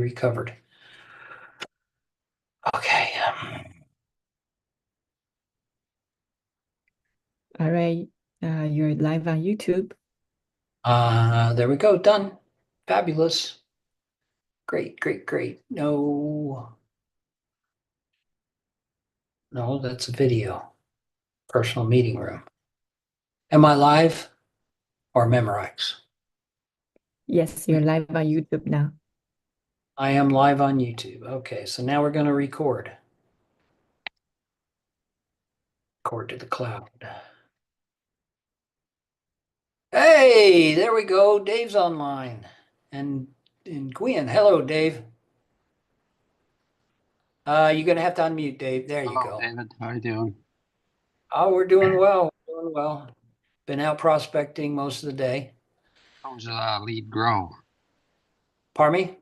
recovered. Okay. All right. You're live on YouTube. There we go. Done. Fabulous. Great, great, great. No, no, that's a video. Personal meeting room. Am I live or Memorize? Yes, you're live on YouTube now. I am live on YouTube. Okay, so now we're going to record. Record to the cloud. Hey, there we go. Dave's online. And Gwen. Hello, Dave. You're going to have to unmute, Dave. There you Hello, go. David. How are you doing? Oh, we're doing well. We're doing well. Been out prospecting most of the day. Who's Lead Grow? Pardon me?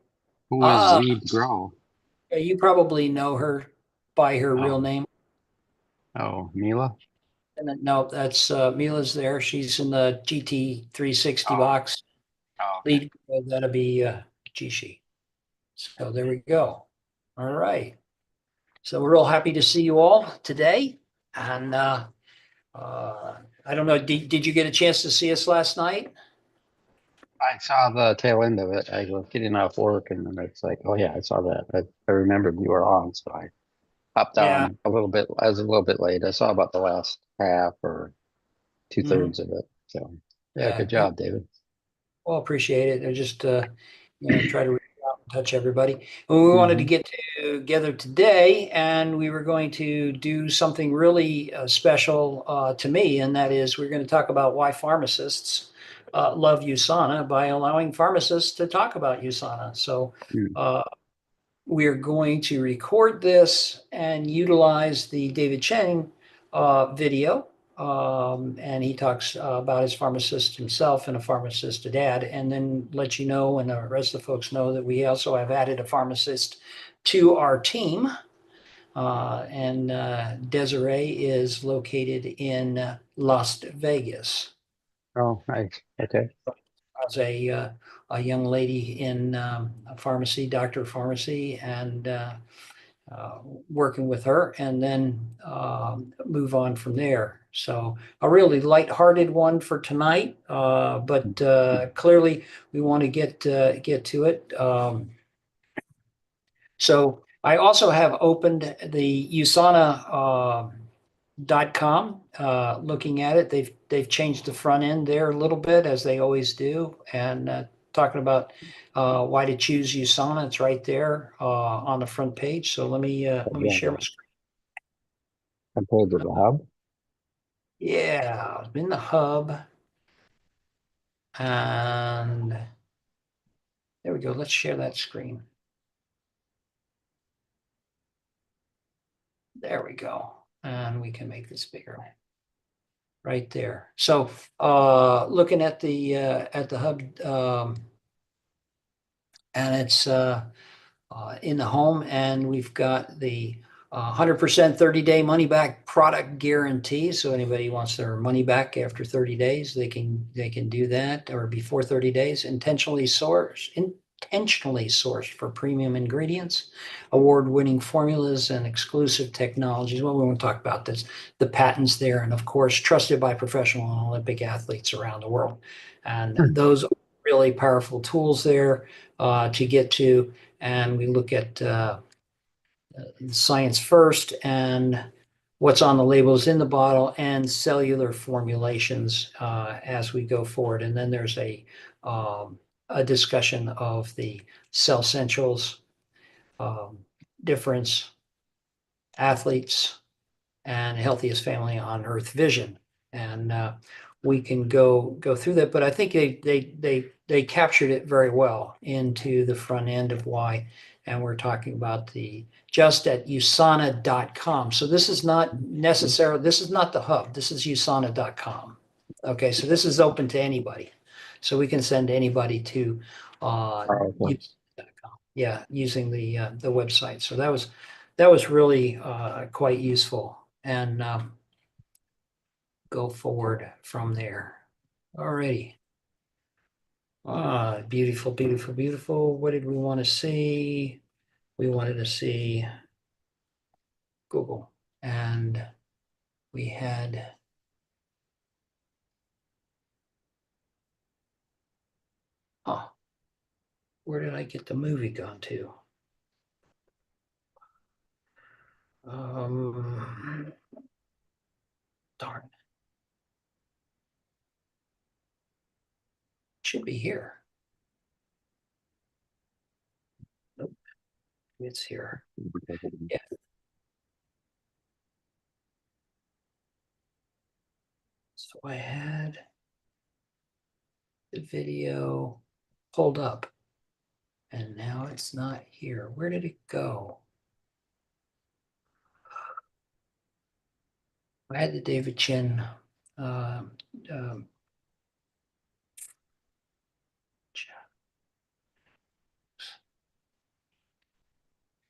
Who is Ah, Lead Grow? you probably know her by her real Oh, name. oh, Mila? No, that's Mila's there. She's in the GT 360 Oh, box. oh, okay. Lead, that'll be Jishi. So there we go. All right. So we're real happy to see you all today. And I don't know, did you get a chance to see us last night? I saw the tail end of it. I was getting off work, and then it's like, oh yeah, I saw that. I remembered you were on, so I hopped Yeah. on a little bit. I was a little bit late. I saw about the last half or Mhm. two-thirds of it. So yeah, Yeah. good job, David. Well, appreciate it. I just try to reach out and touch everybody. And we wanted to Hmm. get together today, and we were going to do something really special to me, and that is we're going to talk about why pharmacists love USANA by allowing pharmacists to talk about USANA. So uh, we're going to record this and utilize the David Chang video. And he talks about his pharmacist himself and a pharmacist dad, and then let you know, and the rest of the folks know that we also have added a pharmacist to our team. And Desiree is located in Las Vegas Oh, nice. Okay. as a young lady in a pharmacy, doctor of pharmacy, and working with her, and then move on from there. So a really lighthearted one for tonight, but clearly we want to get to it. So I also have opened the USANA.com. Looking at it, they've changed the front end there a little bit, as they always do, and talking about why to choose USANA. It's right there on the front page. So let me Yeah, share my screen. compared to the hub. Yeah, I'm in the hub, and there we go. Let's share that screen. There we go, and we can make this bigger right there. So looking at the hub, and it's in the home, and we've got the 100% 30-day money back product guarantee. So anybody who wants their money back after 30 days, they can do that, or before 30 days. Intentionally sourced for premium ingredients, award-winning formulas, and exclusive technologies. Well, we won't talk about this, the patents there, and of course, trusted by professional and Olympic athletes around the world. And those are really powerful tools there to get to. And we look at science first and what's on the labels in the bottle and cellular formulations as we go forward. And then there's a discussion of the cell essentials, um, difference, athletes, and healthiest family on earth vision. And we can go through that, but I think they captured it very well into the front end of why. And we're talking about the just at usana.com. So this is not necessarily, this is not the hub. This is usana.com. Okay, so this is open to anybody. So we can send anybody to Oh, okay. usana.com. Yeah, using the website. So that was really quite useful, and go forward from there. Alrighty. Beautiful, beautiful, beautiful. What did we want to see? We wanted to see Google, and we had where did I get the movie gone to? Darn. Should be here. Nope. It's here. Yeah. So I had the video pulled up, and now it's not here. Where did it go? I had the David Chin um,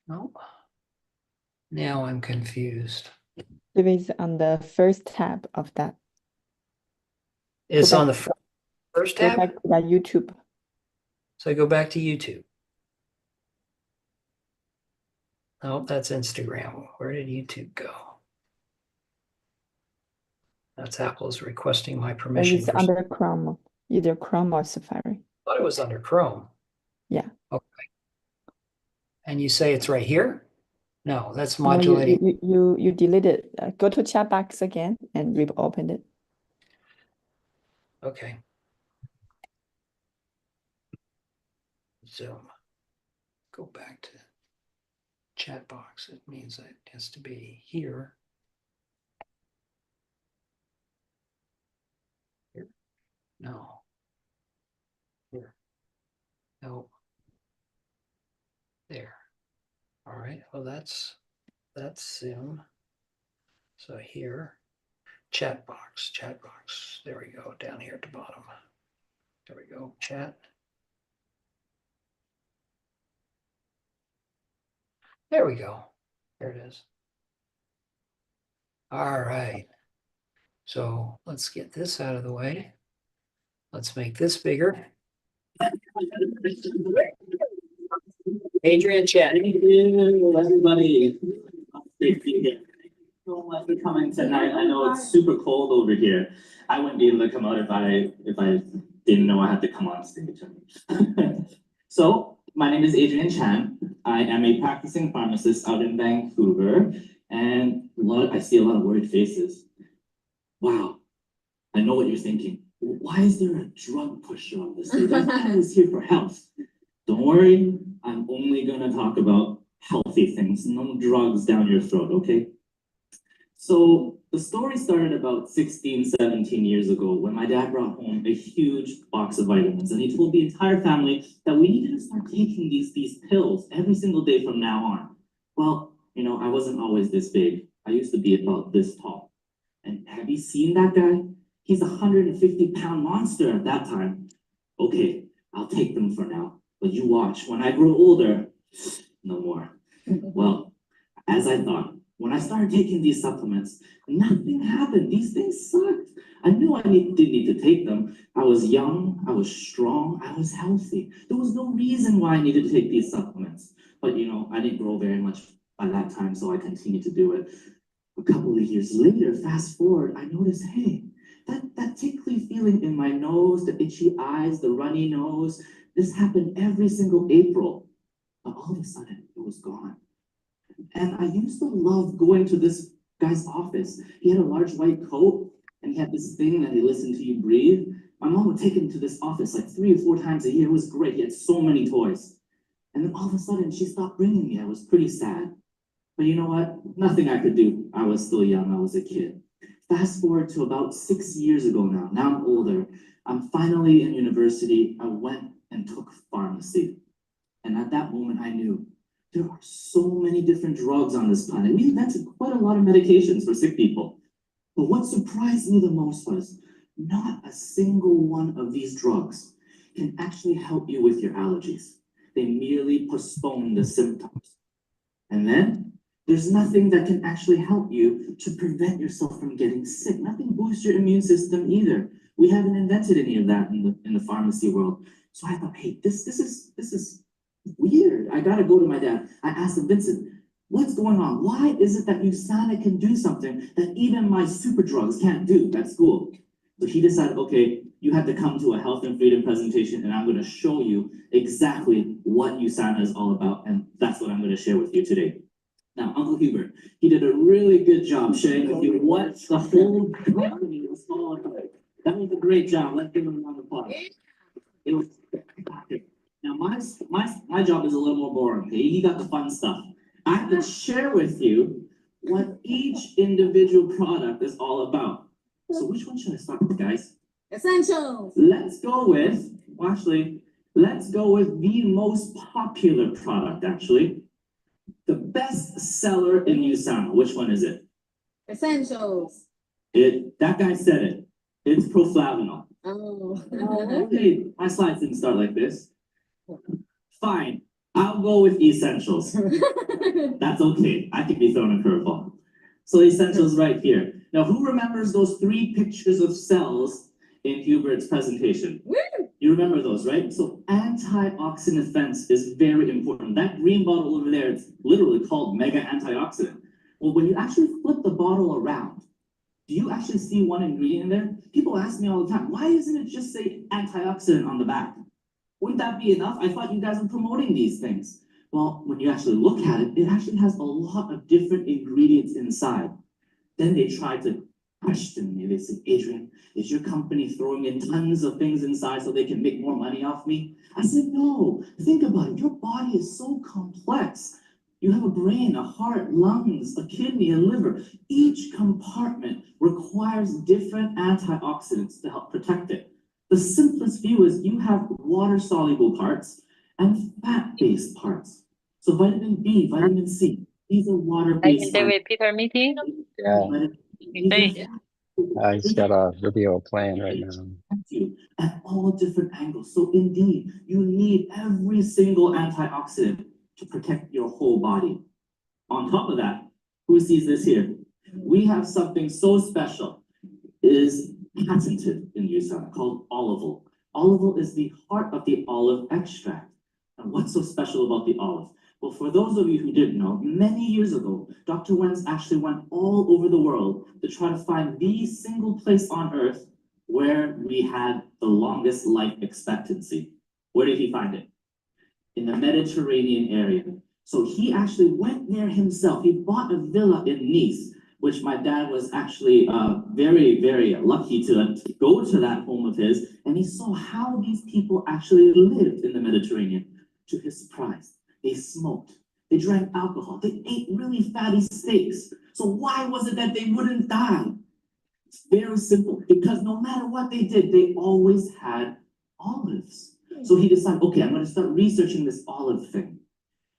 no. Now I'm confused. It is on the first tab of that. It's back on the to first Go tab. back to that YouTube. So I go back to YouTube. Oh, that's Instagram. Where did YouTube go? That's Apple's requesting my permission. It's under Chrome, either Chrome or Safari. I thought it was under Chrome. Yeah. Okay. And you say it's right here? No, that's No, modulating. you delete it. Go to chat box again and reopen it. Okay. Zoom. Go back to chat box. It means that it has to be here. Here. No. Here. No. There. All right. Well, that's Zoom. So here, chat box. There we go. Down here at the bottom. There we go. Chat. There we go. There it is. All right. So let's get this out of the way. Let's make this bigger. Adrian Chen. Thank you, everybody. Great to be here. So much for coming tonight. I know it's super cold over here. I wouldn't be able to come out if I didn't know I had to come on stage. So my name is Adrian Chan. I am a practicing pharmacist out in Vancouver, and I see a lot of worried faces. Wow, I know what you're thinking. Why is there a drug pusher on this stage? I thought I was here for health. Don't worry, I'm only gonna talk about healthy things, no drugs down your throat, okay? So the story started about 16, 17 years ago when my dad brought home a huge box of vitamins, and he told the entire family that we needed to start taking these pills every single day from now on. Well, you know, I wasn't always this big. I used to be about this tall. And have you seen that guy? He's a 150-pound monster at that time. Okay, I'll take them for now. But you watch, when I grow older, no more. Well, as I thought, when I started taking these supplements, nothing happened. These things sucked. I knew I didn't need to take them. I was young, I was strong, I was healthy. There was no reason why I needed to take these supplements. But you know, I didn't grow very much by that time, so I continued to do it. A couple of years later, fast forward, I noticed, hey, that tickly feeling in my nose, the itchy eyes, the runny nose, this happened every single April. But all of a sudden, it was gone. And I used to love going to this guy's office. He had a large white coat, and he had this thing that he listened to you breathe. My mom would take him to this office like 3 or 4 times a year. It was great. He had so many toys. And then all of a sudden, she stopped bringing me. I was pretty sad. But you know what? Nothing I could do. I was still young. I was a kid. Fast forward to about 6 years ago now. Now I'm older. I'm finally in university. I went and took pharmacy. And at that moment, I knew there are so many different drugs on this planet. We invented quite a lot of medications for sick people. But what surprised me the most was not a single one of these drugs can actually help you with your allergies. They merely postpone the symptoms. And then there's nothing that can actually help you to prevent yourself from getting sick. Nothing boosts your immune system either. We haven't invented any of that in the pharmacy world. So I thought, hey, this is weird. I gotta go to my dad. I asked him, Vincent, what's going on? Why is it that USANA can do something that even my super drugs can't do at school? So he decided, okay, you have to come to a health and freedom presentation, and I'm going to show you exactly what USANA is all about, and that's what I'm going to share with you today. Now, Uncle Hubert, he did a really good job sharing with you what the whole company was all about. That was a great job. Let's give him a round of applause. It was spectacular. Now, my job is a little more boring. Okay? He got the fun stuff. I have to share with you what each individual product is all about. So which one should I start with, guys? Essentials. Let's go with, well, actually, let's go with the most popular product, actually. The best seller in USANA. Which one is it? Essentials. That guy said it. It's proflavanol. Oh. Okay, my slides didn't start like this. Fine, I'll go with essentials. That's okay. I can be thrown a curveball. So essentials right here. Now, who remembers those 3 pictures of cells in Hubert's presentation? You remember those, right? So antioxidant defense is very important. That green bottle over there, it's literally called mega antioxidant. Well, when you actually flip the bottle around, do you actually see one ingredient in there? People ask me all the time, why isn't it just say antioxidant on the back? Wouldn't that be enough? I thought you guys were promoting these things. Well, when you actually look at it, it actually has a lot of different ingredients inside. Then they try to question me. They say, Adrian, is your company throwing in tons of things inside so they can make more money off me? I said, no, think about it. Your body is so complex. You have a brain, a heart, lungs, a kidney, a liver. Each compartment requires different antioxidants to help protect it. The simplest view is you have water-soluble parts and fat-based parts. So vitamin B, vitamin C, these are water-based. I can repeat our meeting. Yeah, he's got a video playing right now. You at all different angles. So indeed, you need every single antioxidant to protect your whole body. On top of that, who sees this here? We have something so special. It is patented in USANA called olival. Olival is the heart of the olive extract. And what's so special about the olive? Well, for those of you who didn't know, many years ago, Dr. Wenz actually went all over the world to try to find the single place on Earth where we had the longest life expectancy. Where did he find it? In the Mediterranean area. So he actually went there himself. He bought a villa in Nice, which my dad was actually very, very lucky to go to that home of his. And he saw how these people actually lived in the Mediterranean. To his surprise, they smoked, they drank alcohol, they ate really fatty steaks. So why was it that they wouldn't die? It's very simple, because no matter what they did, they always had olives. So he decided, okay, I'm going to start researching this olive thing.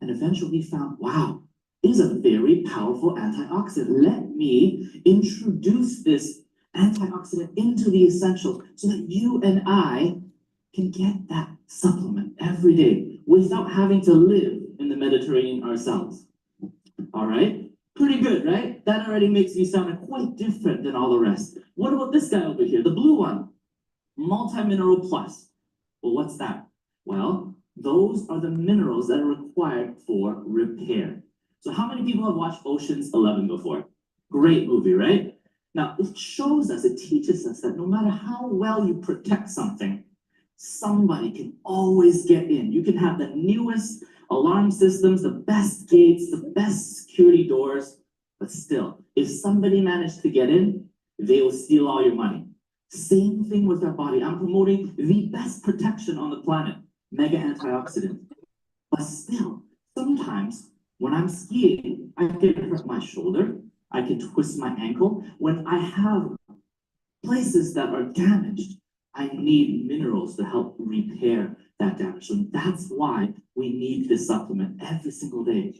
And eventually he found, wow, it is a very powerful antioxidant. Let me introduce this antioxidant into the essentials so that you and I can get that supplement every day without having to live in the Mediterranean ourselves. All right? Pretty good, right? That already makes me sound quite different than all the rest. What about this guy over here, the blue one? Multi-mineral plus. Well, what's that? Well, those are the minerals that are required for repair. So how many people have watched Ocean's 11 before? Great movie, right? Now, it shows us, it teaches us that no matter how well you protect something, somebody can always get in. You can have the newest alarm systems, the best gates, the best security doors, but still, if somebody managed to get in, they will steal all your money. Same thing with our body. I'm promoting the best protection on the planet, mega antioxidant. But still, sometimes when I'm skiing, I can hurt my shoulder, I can twist my ankle. When I have places that are damaged, I need minerals to help repair that damage. So that's why we need this supplement every single day.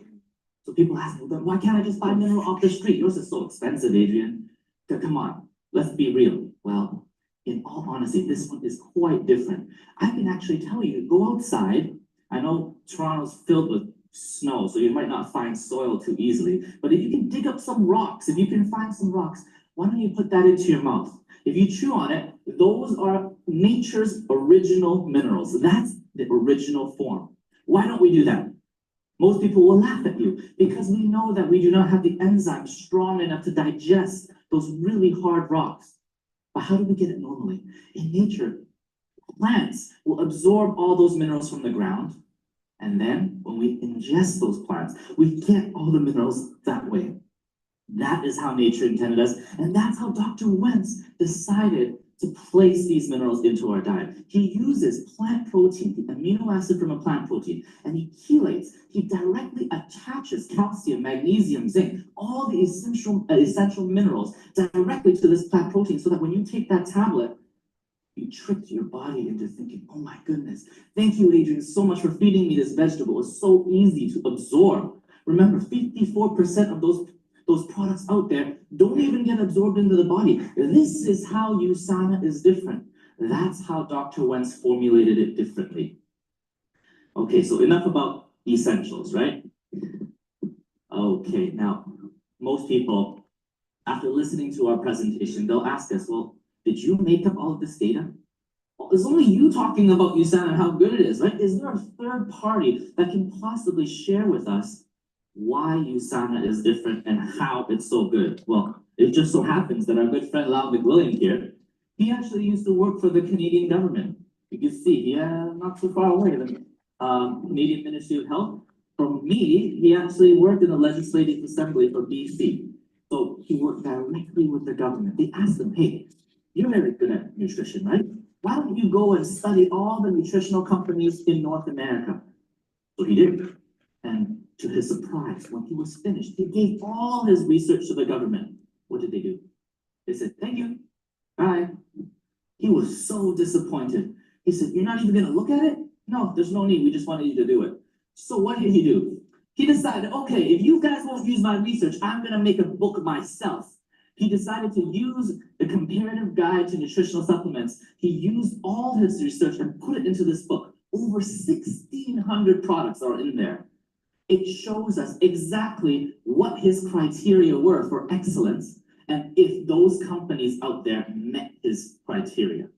So people ask me, why can't I just buy mineral off the street? Yours is so expensive, Adrian. Come on, let's be real. Well, in all honesty, this one is quite different. I can actually tell you, go outside. I know Toronto's filled with snow, so you might not find soil too easily. But if you can dig up some rocks, if you can find some rocks, why don't you put that into your mouth? If you chew on it, those are nature's original minerals. That's the original form. Why don't we do that? Most people will laugh at you because we know that we do not have the enzymes strong enough to digest those really hard rocks. But how do we get it normally? In nature, plants will absorb all those minerals from the ground. And then when we ingest those plants, we get all the minerals that way. That is how nature intended us. And that's how Dr. Wentz decided to place these minerals into our diet. He uses plant protein, the amino acid from a plant protein, and he chelates. He directly attaches calcium, magnesium, zinc, all the essential minerals directly to this plant protein, so that when you take that tablet, you tricked your body into thinking, oh my goodness, thank you, Adrian, so much for feeding me this vegetable. It's so easy to absorb. Remember, 54% of those products out there don't even get absorbed into the body. This is how USANA is different. That's how Dr. Wentz formulated it differently. Okay, so enough about essentials, right? Okay, now, most people, after listening to our presentation, they'll ask us, well, did you make up all of this data? Well, it's only you talking about USANA and how good it is, right? Is there a third party that can possibly share with us why USANA is different and how it's so good? Well, it just so happens that our good friend Lau McWilliam here, he actually used to work for the Canadian government. You can see, not too far away, the Canadian Ministry of Health. For me, he actually worked in the Legislative Assembly for BC. So he worked directly with the government. They asked him, hey, you're very good at nutrition, right? Why don't you go and study all the nutritional companies in North America? So he did. And to his surprise, when he was finished, he gave all his research to the government. What did they do? They said, thank you. Bye. He was so disappointed. He said, you're not even going to look at it? No, there's no need. We just wanted you to do it. So what did he do? He decided, okay, if you guys won't use my research, I'm going to make a book myself. He decided to use the comparative guide to nutritional supplements. He used all his research and put it into this book. Over 1,600 products are in there. It shows us exactly what his criteria were for excellence and if those companies out there met his criteria.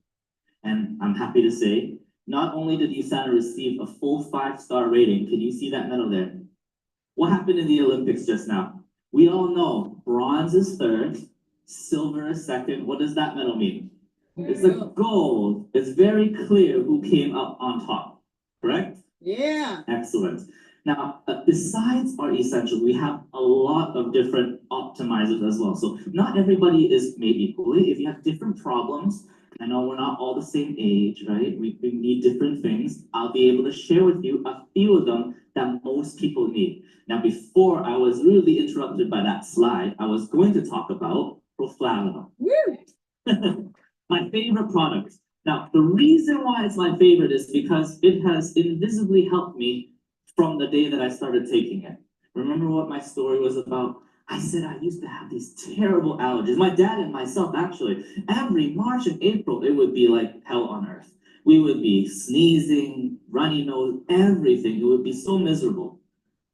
And I'm happy to say, not only did USANA receive a full 5-star rating, can you see that medal there? What happened in the Olympics just now? We all know bronze is third, silver is second. What does that medal mean? It's a gold. It's very clear who came up on top, correct? Yeah. Excellent. Now, besides our essentials, we have a lot of different optimizers as well. So not everybody is made equally. If you have different problems, I know we're not all the same age, right? We need different things. I'll be able to share with you a few of them that most people need. Now, before I was really interrupted by that slide, I was going to talk about proflavanol. My favorite product. Now, the reason why it's my favorite is because it has invisibly helped me from the day that I started taking it. Remember what my story was about? I said I used to have these terrible allergies. My dad and myself, actually, every March and April, it would be like hell on earth. We would be sneezing, runny nose, everything. It would be so miserable.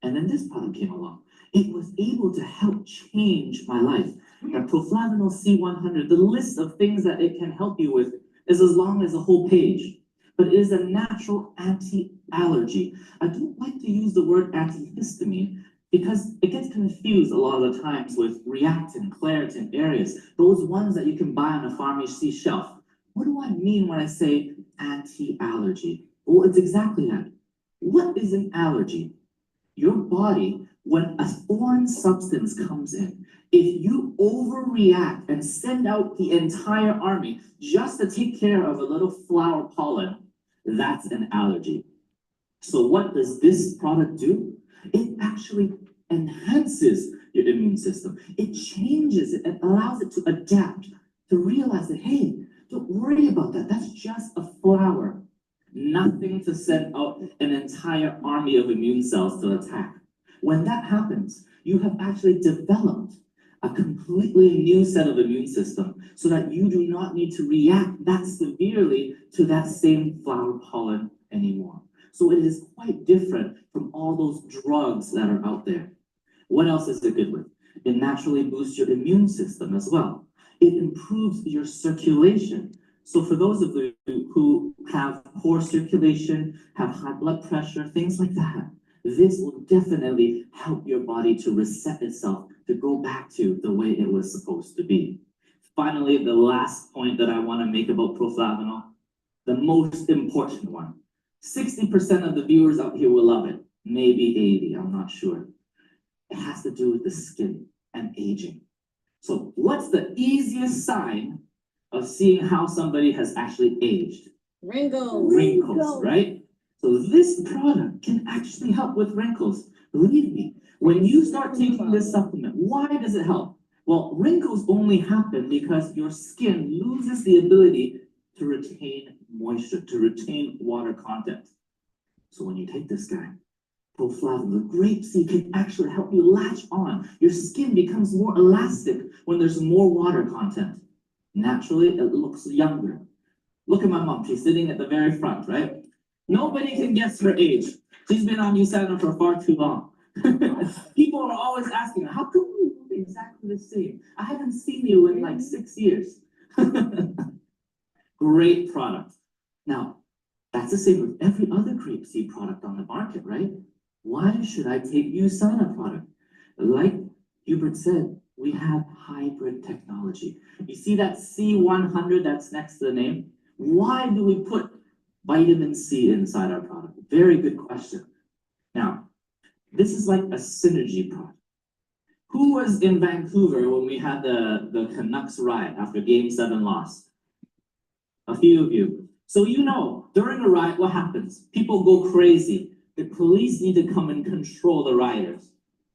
And then this product came along. It was able to help change my life. Now, proflavanol C100, the list of things that it can help you with is as long as a whole page. But it is a natural anti-allergy. I don't like to use the word antihistamine because it gets confused a lot of the times with Reactin, Claritin, areas, those ones that you can buy on a pharmacy shelf. What do I mean when I say anti-allergy? Well, it's exactly that. What is an allergy? Your body, when a foreign substance comes in, if you overreact and send out the entire army just to take care of a little flower pollen, that's an allergy. So what does this product do? It actually enhances your immune system. It changes it and allows it to adapt, to realize that, hey, don't worry about that. That's just a flower. Nothing to send out an entire army of immune cells to attack. When that happens, you have actually developed a completely new set of immune system so that you do not need to react that severely to that same flower pollen anymore. So it is quite different from all those drugs that are out there. What else is it good with? It naturally boosts your immune system as well. It improves your circulation. So for those of you who have poor circulation, have high blood pressure, things like that, this will definitely help your body to reset itself, to go back to the way it was supposed to be. Finally, the last point that I want to make about proflavanol, the most important one. 60% of the viewers out here will love it, maybe 80, I'm not sure. It has to do with the skin and aging. So what's the easiest sign of seeing how somebody has actually aged? Wrinkles. Wrinkles, right? So this product can actually help with wrinkles. Believe me, when you start taking this supplement, why does it help? Well, wrinkles only happen because your skin loses the ability to retain moisture, to retain water content. So when you take this guy, proflavanol, the grapeseed can actually help you latch on. Your skin becomes more elastic when there's more water content. Naturally, it looks younger. Look at my mom, she's sitting at the very front, right? Nobody can guess her age. She's been on USANA for far too long. People are always asking, how come you look exactly the same? I haven't seen you in like 6 years. Great product. Now, that's the same with every other grapeseed product on the market, right? Why should I take USANA product? Like Hubert said, we have hybrid technology. You see that C100 that's next to the name? Why do we put vitamin C inside our product? Very good question. Now, this is like a synergy product. Who was in Vancouver when we had the Canucks riot after Game 7 loss? A few of you. So you know, during a riot, what happens? People go crazy. The police need to come and control the rioters,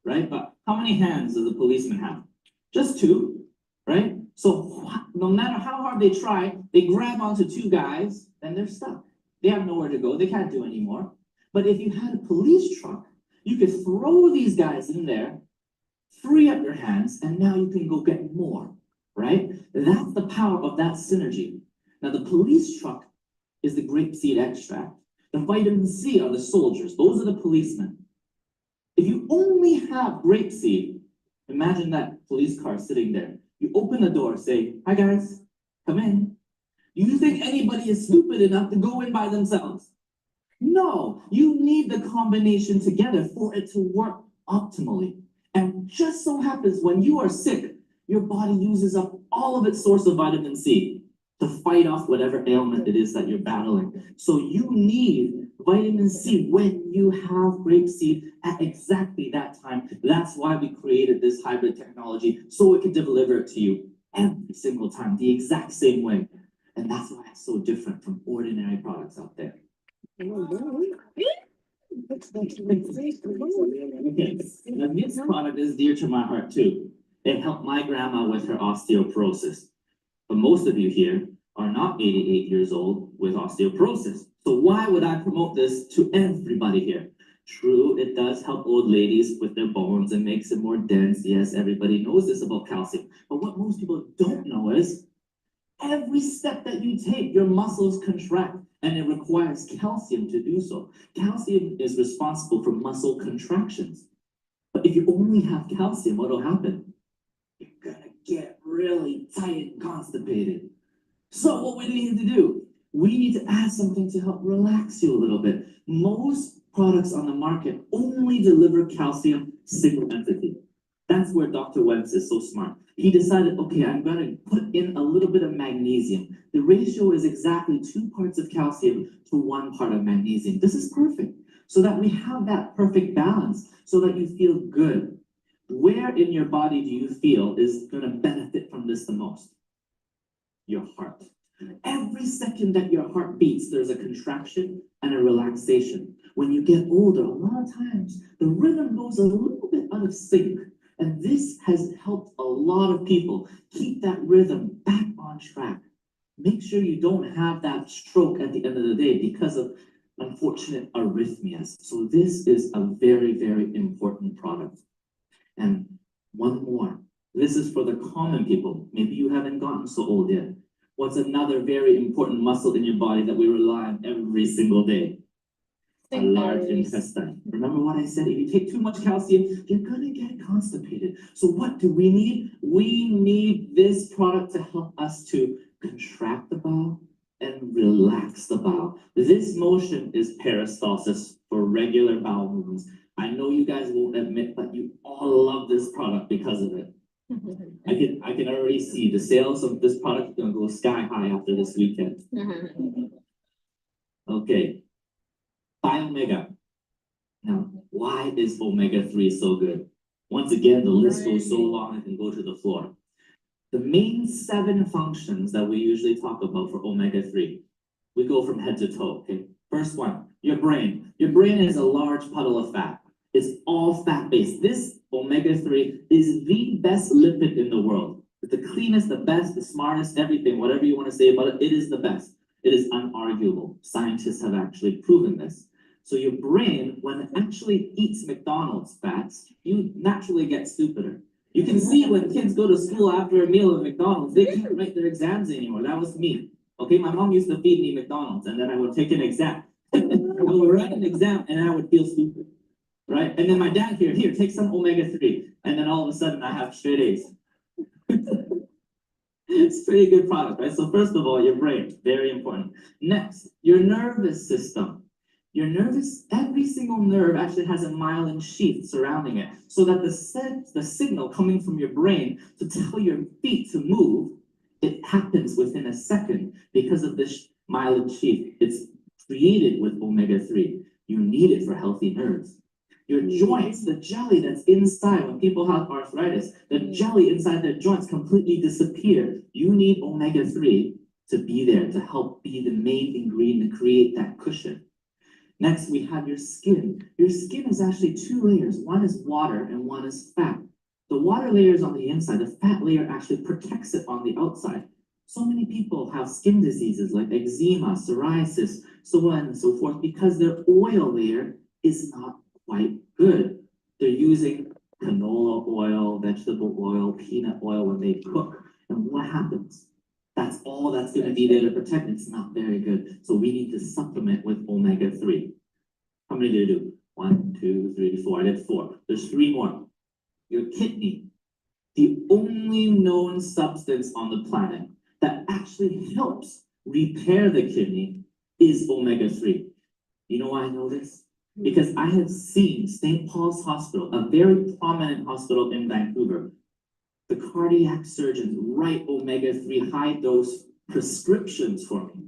right? But how many hands does the policeman have? Just 2, right? So no matter how hard they try, they grab onto 2 guys, and they're stuck. They have nowhere to go. They can't do anymore. But if you had a police truck, you could throw these guys in there, free up your hands, and now you can go get more, right? That's the power of that synergy. Now, the police truck is the grapeseed extract. The vitamin C are the soldiers. Those are the policemen. If you only have grapeseed, imagine that police car sitting there. You open the door, say, hi guys, come in. Do you think anybody is stupid enough to go in by themselves? No, you need the combination together for it to work optimally. And just so happens when you are sick, your body uses up all of its source of vitamin C to fight off whatever ailment it is that you're battling. So you need vitamin C when you have grapeseed at exactly that time. That's why we created this hybrid technology, so it can deliver it to you every single time, the exact same way. And that's why it's so different from ordinary products out there. Okay, now this product is dear to my heart too. It helped my grandma with her osteoporosis. But most of you here are not 88 years old with osteoporosis. So why would I promote this to everybody here? True, it does help old ladies with their bones and makes them more dense. Yes, everybody knows this about calcium. But what most people don't know is every step that you take, your muscles contract, and it requires calcium to do so. Calcium is responsible for muscle contractions. But if you only have calcium, what will happen? You're gonna get really tight and constipated. So what we need to do, we need to add something to help relax you a little bit. Most products on the market only deliver calcium single entity. That's where Dr. Wentz is so smart. He decided, okay, I'm going to put in a little bit of magnesium. The ratio is exactly 2 parts of calcium to 1 part of magnesium. This is perfect, so that we have that perfect balance, so that you feel good. Where in your body do you feel is going to benefit from this the most? Your heart. Every second that your heart beats, there's a contraction and a relaxation. When you get older, a lot of times, the rhythm goes a little bit out of sync. And this has helped a lot of people keep that rhythm back on track. Make sure you don't have that stroke at the end of the day because of unfortunate arrhythmias. So this is a very, very important product. And one more. This is for the common people. Maybe you haven't gotten so old yet. What's another very important muscle in your body that we rely on every single day? A large intestine. Remember what I said? If you take too much calcium, you're gonna get constipated. So what do we need? We need this product to help us to contract the bowel, and relax the bowel. This motion is peristalsis for regular bowel movements. I know you guys won't admit, but you all love this product because of it. I can already see the sales of this product are gonna go sky high after this weekend. Okay. Biomega. Now, why is omega-3 so good? Once again, the list goes so long I can go to the floor. The main 7 functions that we usually talk about for omega-3, we go from head to toe, okay? First one, your brain. Your brain is a large puddle of fat. It's all fat-based. This omega-3 is the best lipid in the world. It's the cleanest, the best, the smartest, everything, whatever you want to say about it, it is the best. It is unarguable. Scientists have actually proven this. So your brain, when it actually eats McDonald's fats, you naturally get stupider. You can see when kids go to school after a meal at McDonald's, they can't write their exams anymore. That was me. Okay, my mom used to feed me McDonald's and then I would take an exam. I would write an exam and I would feel stupid, right? And then my dad here, take some omega-3. And then all of a sudden I have straight A's. It's a pretty good product, right? So first of all, your brain, very important. Next, your nervous system. Every single nerve actually has a myelin sheath surrounding it, so that the signal coming from your brain to tell your feet to move, it happens within a second because of this myelin sheath. It's created with omega-3. You need it for healthy nerves. Your joints, the jelly that's inside, when people have arthritis, the jelly inside their joints completely disappear. You need omega-3 to be there, to help be the main ingredient to create that cushion. Next, we have your skin. Your skin is actually 2 layers. One is water and one is fat. The water layer is on the inside. The fat layer actually protects it on the outside. So many people have skin diseases like eczema, psoriasis, so on and so forth, because their oil layer is not quite good. They're using canola oil, vegetable oil, peanut oil when they cook. And what happens? That's all that's going to be there to protect. It's not very good. So we need to supplement with omega-3. How many did I do? 1, 2, 3, 4. I did 4. There's 3 more. Your kidney. The only known substance on the planet that actually helps repair the kidney is omega-3. You know why I know this? Because I have seen St. Paul's Hospital, a very prominent hospital in Vancouver, the cardiac surgeons write omega-3 high dose prescriptions for me.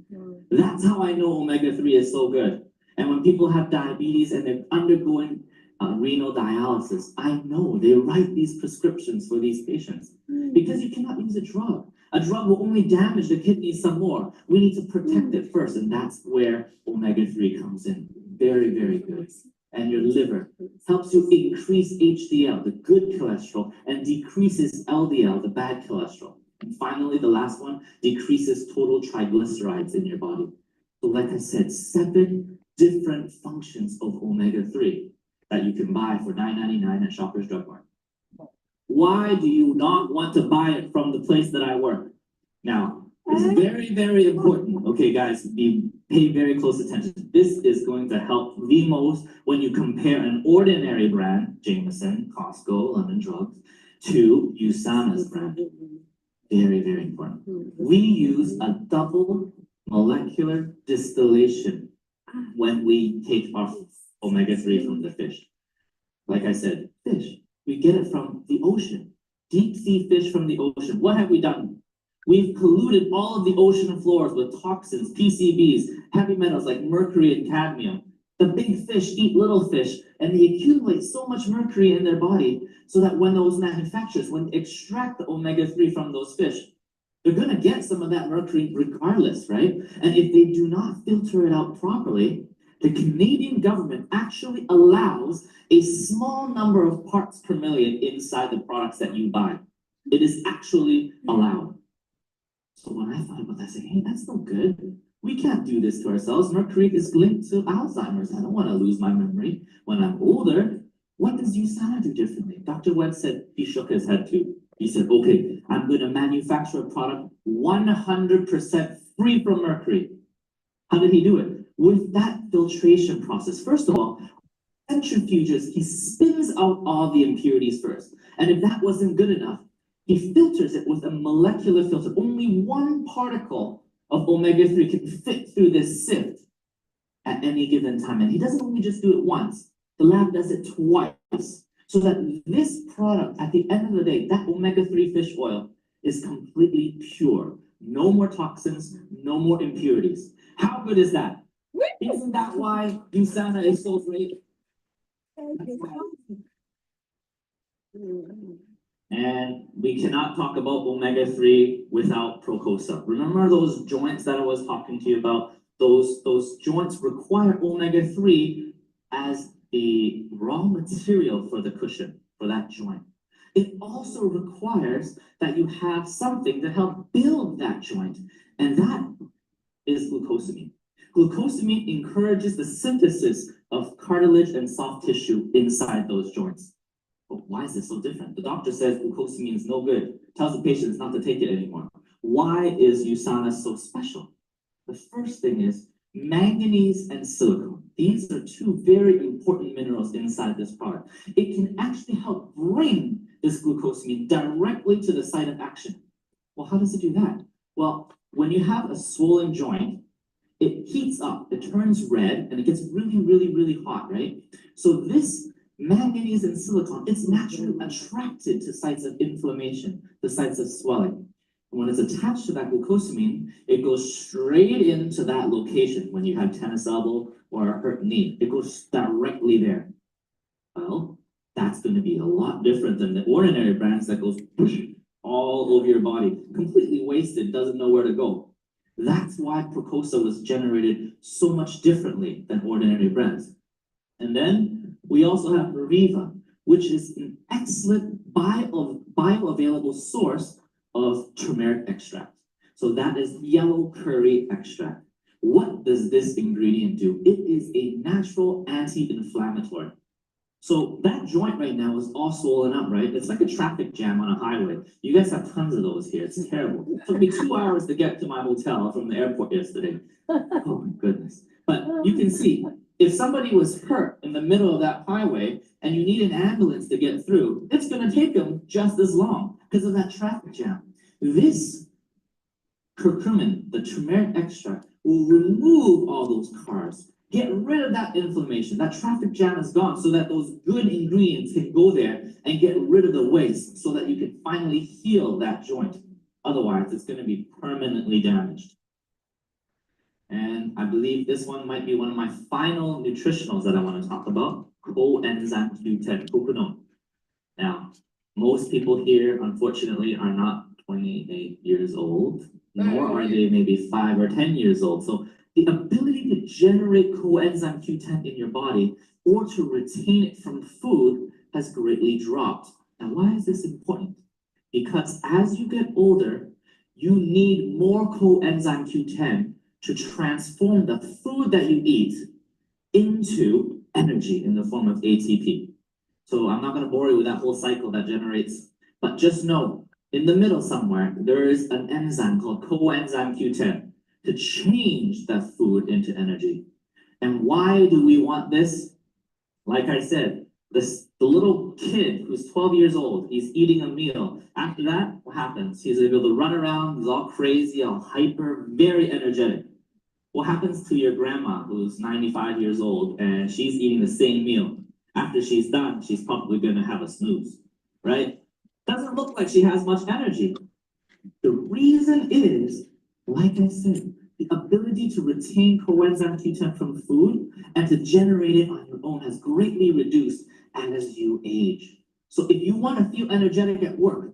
That's how I know omega-3 is so good. And when people have diabetes and they're undergoing renal dialysis, I know they write these prescriptions for these patients because you cannot use a drug. A drug will only damage the kidney some more. We need to protect it first, and that's where omega-3 comes in. Very, very good. And your liver helps you increase HDL, the good cholesterol, and decreases LDL, the bad cholesterol. And finally, the last one, decreases total triglycerides in your body. So like I said, 7 different functions of omega-3 that you can buy for $9.99 at Shoppers Drug Mart. Why do you not want to buy it from the place that I work? Now, it's very, very important. Okay, guys, pay very close attention. This is going to help the most when you compare an ordinary brand, Jameson, Costco, London Drugs, to USANA's brand. Very, very important. We use a double molecular distillation when we take our omega-3 from the fish. Like I said, fish. We get it from the ocean. Deep sea fish from the ocean. What have we done? We've polluted all of the ocean floors with toxins, PCBs, heavy metals like mercury and cadmium. The big fish eat little fish, and they accumulate so much mercury in their body so that when those manufacturers, when they extract the omega-3 from those fish, they're going to get some of that mercury regardless, right? And if they do not filter it out properly, the Canadian government actually allows a small number of parts per million inside the products that you buy. It is actually allowed. So when I thought about that, I said, hey, that's no good. We can't do this to ourselves. Mercury is linked to Alzheimer's. I don't want to lose my memory when I'm older. What does USANA do differently? Dr. Webb said he shook his head too. He said, okay, I'm going to manufacture a product 100% free from mercury. How did he do it? With that filtration process. First of all, centrifuges, he spins out all the impurities first. And if that wasn't good enough, he filters it with a molecular filter. Only one particle of omega-3 can fit through this sieve at any given time. And he doesn't only just do it once, the lab does it twice. So that this product, at the end of the day, that omega-3 fish oil is completely pure. No more toxins, no more impurities. How good is that? Isn't that why USANA is so great? And we cannot talk about omega-3 without Procosa. Remember those joints that I was talking to you about? Those joints require omega-3 as the raw material for the cushion, for that joint. It also requires that you have something to help build that joint, and that is glucosamine. Glucosamine encourages the synthesis of cartilage and soft tissue inside those joints. But why is this so different? The doctor says glucosamine is no good, tells the patients not to take it anymore. Why is USANA so special? The first thing is manganese and silicone. These are two very important minerals inside this product. It can actually help bring this glucosamine directly to the site of action. Well, how does it do that? Well, when you have a swollen joint, it heats up, it turns red, and it gets really, really, really hot, right? So this manganese and silicone, it's naturally attracted to sites of inflammation, the sites of swelling. And when it's attached to that glucosamine, it goes straight into that location. When you have tennis elbow or a hurt knee, it goes directly there. Well, that's going to be a lot different than the ordinary brands that goes all over your body, completely wasted, doesn't know where to go. That's why Procosa was generated so much differently than ordinary brands. And then we also have Riva, which is an excellent bioavailable source of turmeric extract. So that is yellow curry extract. What does this ingredient do? It is a natural anti-inflammatory. So that joint right now is all swollen up, right? It's like a traffic jam on a highway. You guys have tons of those here. It's terrible. It took me 2 hours to get to my hotel from the airport yesterday. Oh my goodness. But you can see, if somebody was hurt in the middle of that highway and you need an ambulance to get through, it's going to take them just as long because of that traffic jam. This curcumin, the turmeric extract, will remove all those cars. Get rid of that inflammation. That traffic jam is gone so that those good ingredients can go there and get rid of the waste so that you can finally heal that joint. Otherwise, it's going to be permanently damaged. And I believe this one might be one of my final nutritionals that I want to talk about, coenzyme Q10, coconut. Now, most people here, unfortunately, are not 28 years old, nor are they maybe 5 or 10 years old. So the ability to generate coenzyme Q10 in your body or to retain it from food has greatly dropped. Now, why is this important? Because as you get older, you need more coenzyme Q10 to transform the food that you eat into energy in the form of ATP. So I'm not going to bore you with that whole cycle that generates, but just know, in the middle somewhere, there is an enzyme called coenzyme Q10 to change that food into energy. And why do we want this? Like I said, the little kid who's 12 years old, he's eating a meal. After that, what happens? He's able to run around, he's all crazy, all hyper, very energetic. What happens to your grandma who's 95 years old and she's eating the same meal? After she's done, she's probably going to have a snooze, right? Doesn't look like she has much energy. The reason is, like I said, the ability to retain coenzyme Q10 from food and to generate it on your own has greatly reduced as you age. So if you want to feel energetic at work,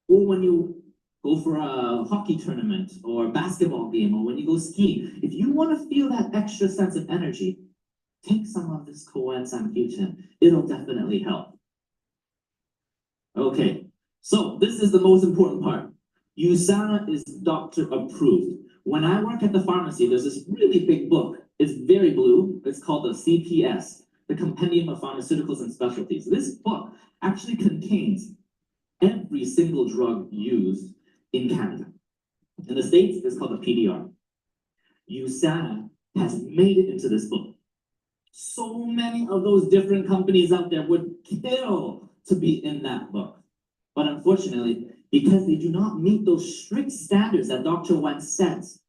or when you go for a hockey tournament or a basketball game, or when you go skiing, if you want to feel that extra sense of energy, take some of this coenzyme Q10. It'll definitely help. Okay, so this is the most important part. USANA is doctor approved. When I work at the pharmacy, there's this really big book. It's very blue. It's called the CPS, the Compendium of Pharmaceuticals and Specialties. This book actually contains every single drug used in Canada. In the States, it's called the PDR. USANA has made it into this book. So many of those different companies out there would kill to be in that book. But unfortunately, because they do not meet those strict standards that Dr. Wen says,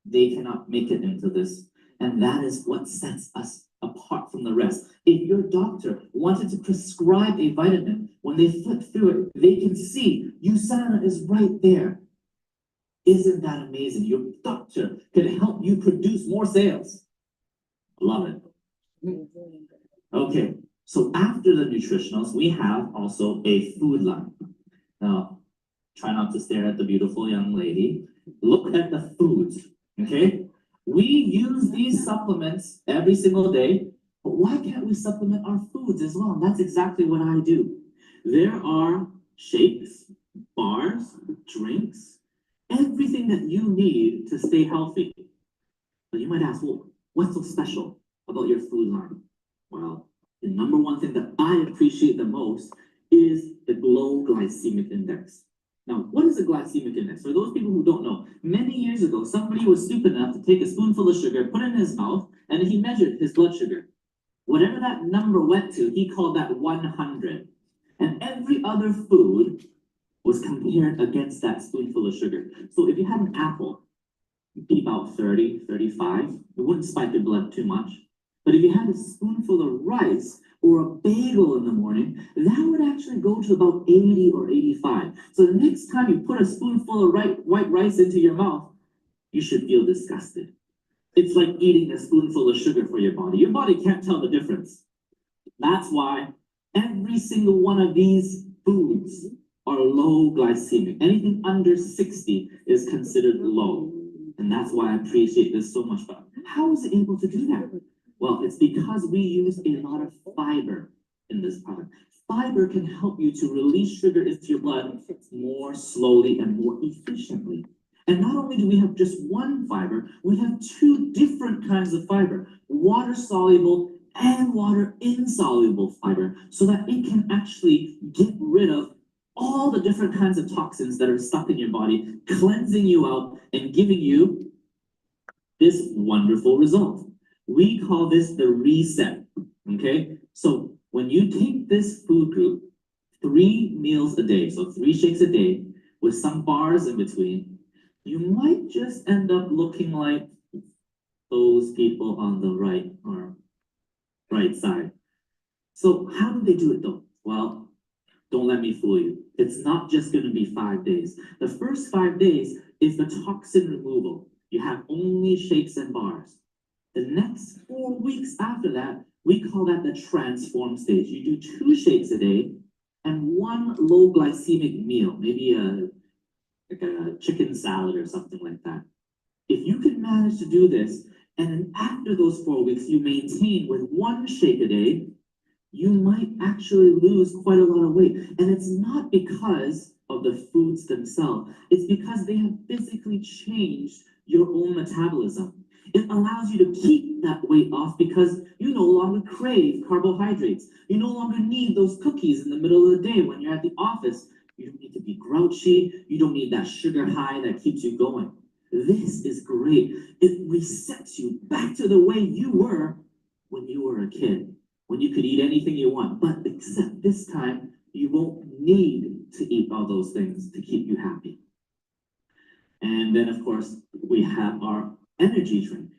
they cannot make it into this. And that is what sets us apart from the rest. If your doctor wanted to prescribe a vitamin, when they flip through it, they can see USANA is right there. Isn't that amazing? Your doctor can help you produce more sales. Love it. Okay, so after the nutritionals, we have also a food line. Now, try not to stare at the beautiful young lady. Look at the foods, okay? We use these supplements every single day, but why can't we supplement our foods as well? And that's exactly what I do. There are shakes, bars, drinks, everything that you need to stay healthy. But you might ask, well, what's so special about your food line? Well, the number one thing that I appreciate the most is the low glycemic index. Now, what is a glycemic index? For those people who don't know, many years ago, somebody was stupid enough to take a spoonful of sugar, put it in his mouth, and he measured his blood sugar. Whatever that number went to, he called that 100. And every other food was compared against that spoonful of sugar. So if you had an apple, it'd be about 30, 35. It wouldn't spike your blood too much. But if you had a spoonful of rice or a bagel in the morning, that would actually go to about 80 or 85. So the next time you put a spoonful of white rice into your mouth, you should feel disgusted. It's like eating a spoonful of sugar for your body. Your body can't tell the difference. That's why every single one of these foods are low glycemic. Anything under 60 is considered low. And that's why I appreciate this so much. But how is it able to do that? Well, it's because we use a lot of fiber in this product. Fiber can help you to release sugar into your blood more slowly and more efficiently. And not only do we have just one fiber, we have two different kinds of fiber, water-soluble and water-insoluble fiber, so that it can actually get rid of all the different kinds of toxins that are stuck in your body, cleansing you out and giving you this wonderful result. We call this the reset, okay? So when you take this food group, 3 meals a day, so 3 shakes a day, with some bars in between, you might just end up looking like those people on the right or right side. So how do they do it though? Well, don't let me fool you. It's not just going to be 5 days. The first 5 days is the toxin removal. You have only shakes and bars. The next 4 weeks after that, we call that the transform stage. You do 2 shakes a day and 1 low glycemic meal, maybe like a chicken salad or something like that. If you can manage to do this, and then after those 4 weeks, you maintain with 1 shake a day, you might actually lose quite a lot of weight. And it's not because of the foods themselves. It's because they have physically changed your own metabolism. It allows you to keep that weight off because you no longer crave carbohydrates. You no longer need those cookies in the middle of the day when you're at the office. You don't need to be grouchy. You don't need that sugar high that keeps you going. This is great. It resets you back to the way you were when you were a kid, when you could eat anything you want. But except this time, you won't need to eat all those things to keep you happy. And then, of course, we have our energy drink.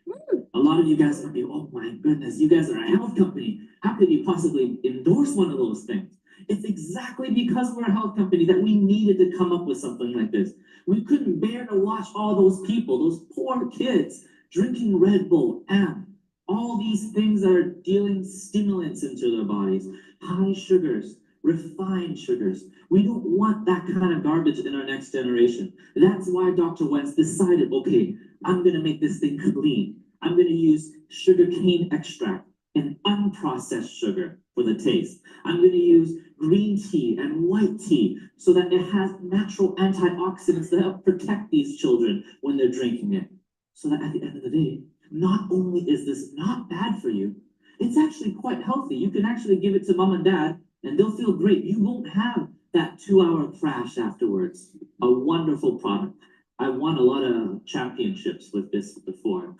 A lot of you guys might be, oh my goodness, you guys are a health company. How could you possibly endorse one of those things? It's exactly because we're a health company that we needed to come up with something like this. We couldn't bear to watch all those people, those poor kids, drinking Red Bull, and all these things that are dealing stimulants into their bodies, high sugars, refined sugars. We don't want that kind of garbage in our next generation. That's why Dr. Wentz decided, okay, I'm going to make this thing clean. I'm going to use sugarcane extract and unprocessed sugar for the taste. I'm going to use green tea and white tea so that it has natural antioxidants that help protect these children when they're drinking it. So that at the end of the day, not only is this not bad for you, it's actually quite healthy. You can actually give it to mom and dad and they'll feel great. You won't have that 2-hour crash afterwards. A wonderful product. I won a lot of championships with this before.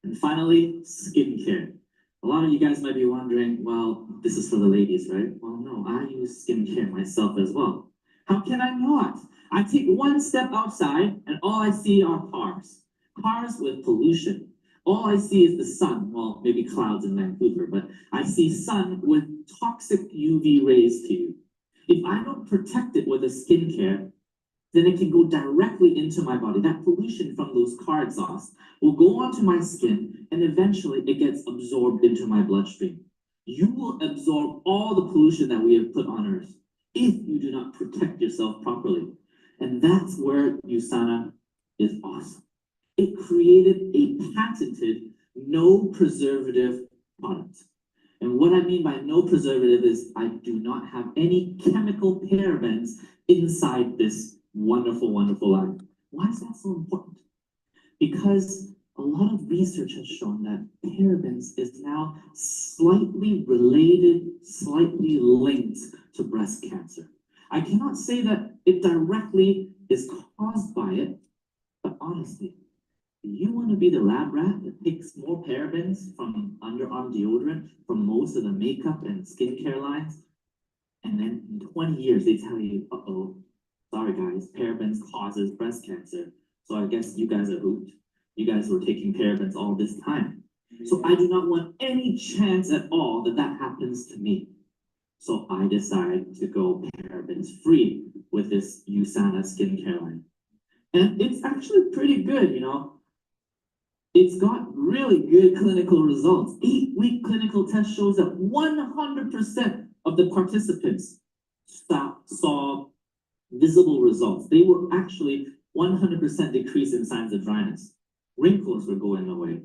And finally, skincare. A lot of you guys might be wondering, well, this is for the ladies, right? Well, no, I use skincare myself as well. How can I not? I take one step outside and all I see are cars. Cars with pollution. All I see is the sun. Well, maybe clouds in Vancouver, but I see sun with toxic UV rays to you. If I don't protect it with a skincare, then it can go directly into my body. That pollution from those car exhausts will go onto my skin and eventually it gets absorbed into my bloodstream. You will absorb all the pollution that we have put on Earth if you do not protect yourself properly. And that's where USANA is awesome. It created a patented no preservative product. And what I mean by no preservative is I do not have any chemical parabens inside this wonderful, wonderful line. Why is that so important? Because a lot of research has shown that parabens is now slightly related, slightly linked to breast cancer. I cannot say that it directly is caused by it, but honestly, you want to be the lab rat that takes more parabens from underarm deodorant, from most of the makeup and skincare lines, and then in 20 years they tell you, uh-oh, sorry guys, parabens causes breast cancer. So I guess you guys are hooped. You guys were taking parabens all this time. So I do not want any chance at all that that happens to me. So I decide to go parabens free with this USANA skincare line. And it's actually pretty good, you know. It's got really good clinical results. 8-week clinical test shows that 100% of the participants saw visible results. They were actually 100% decrease in signs of dryness. Wrinkles were going away.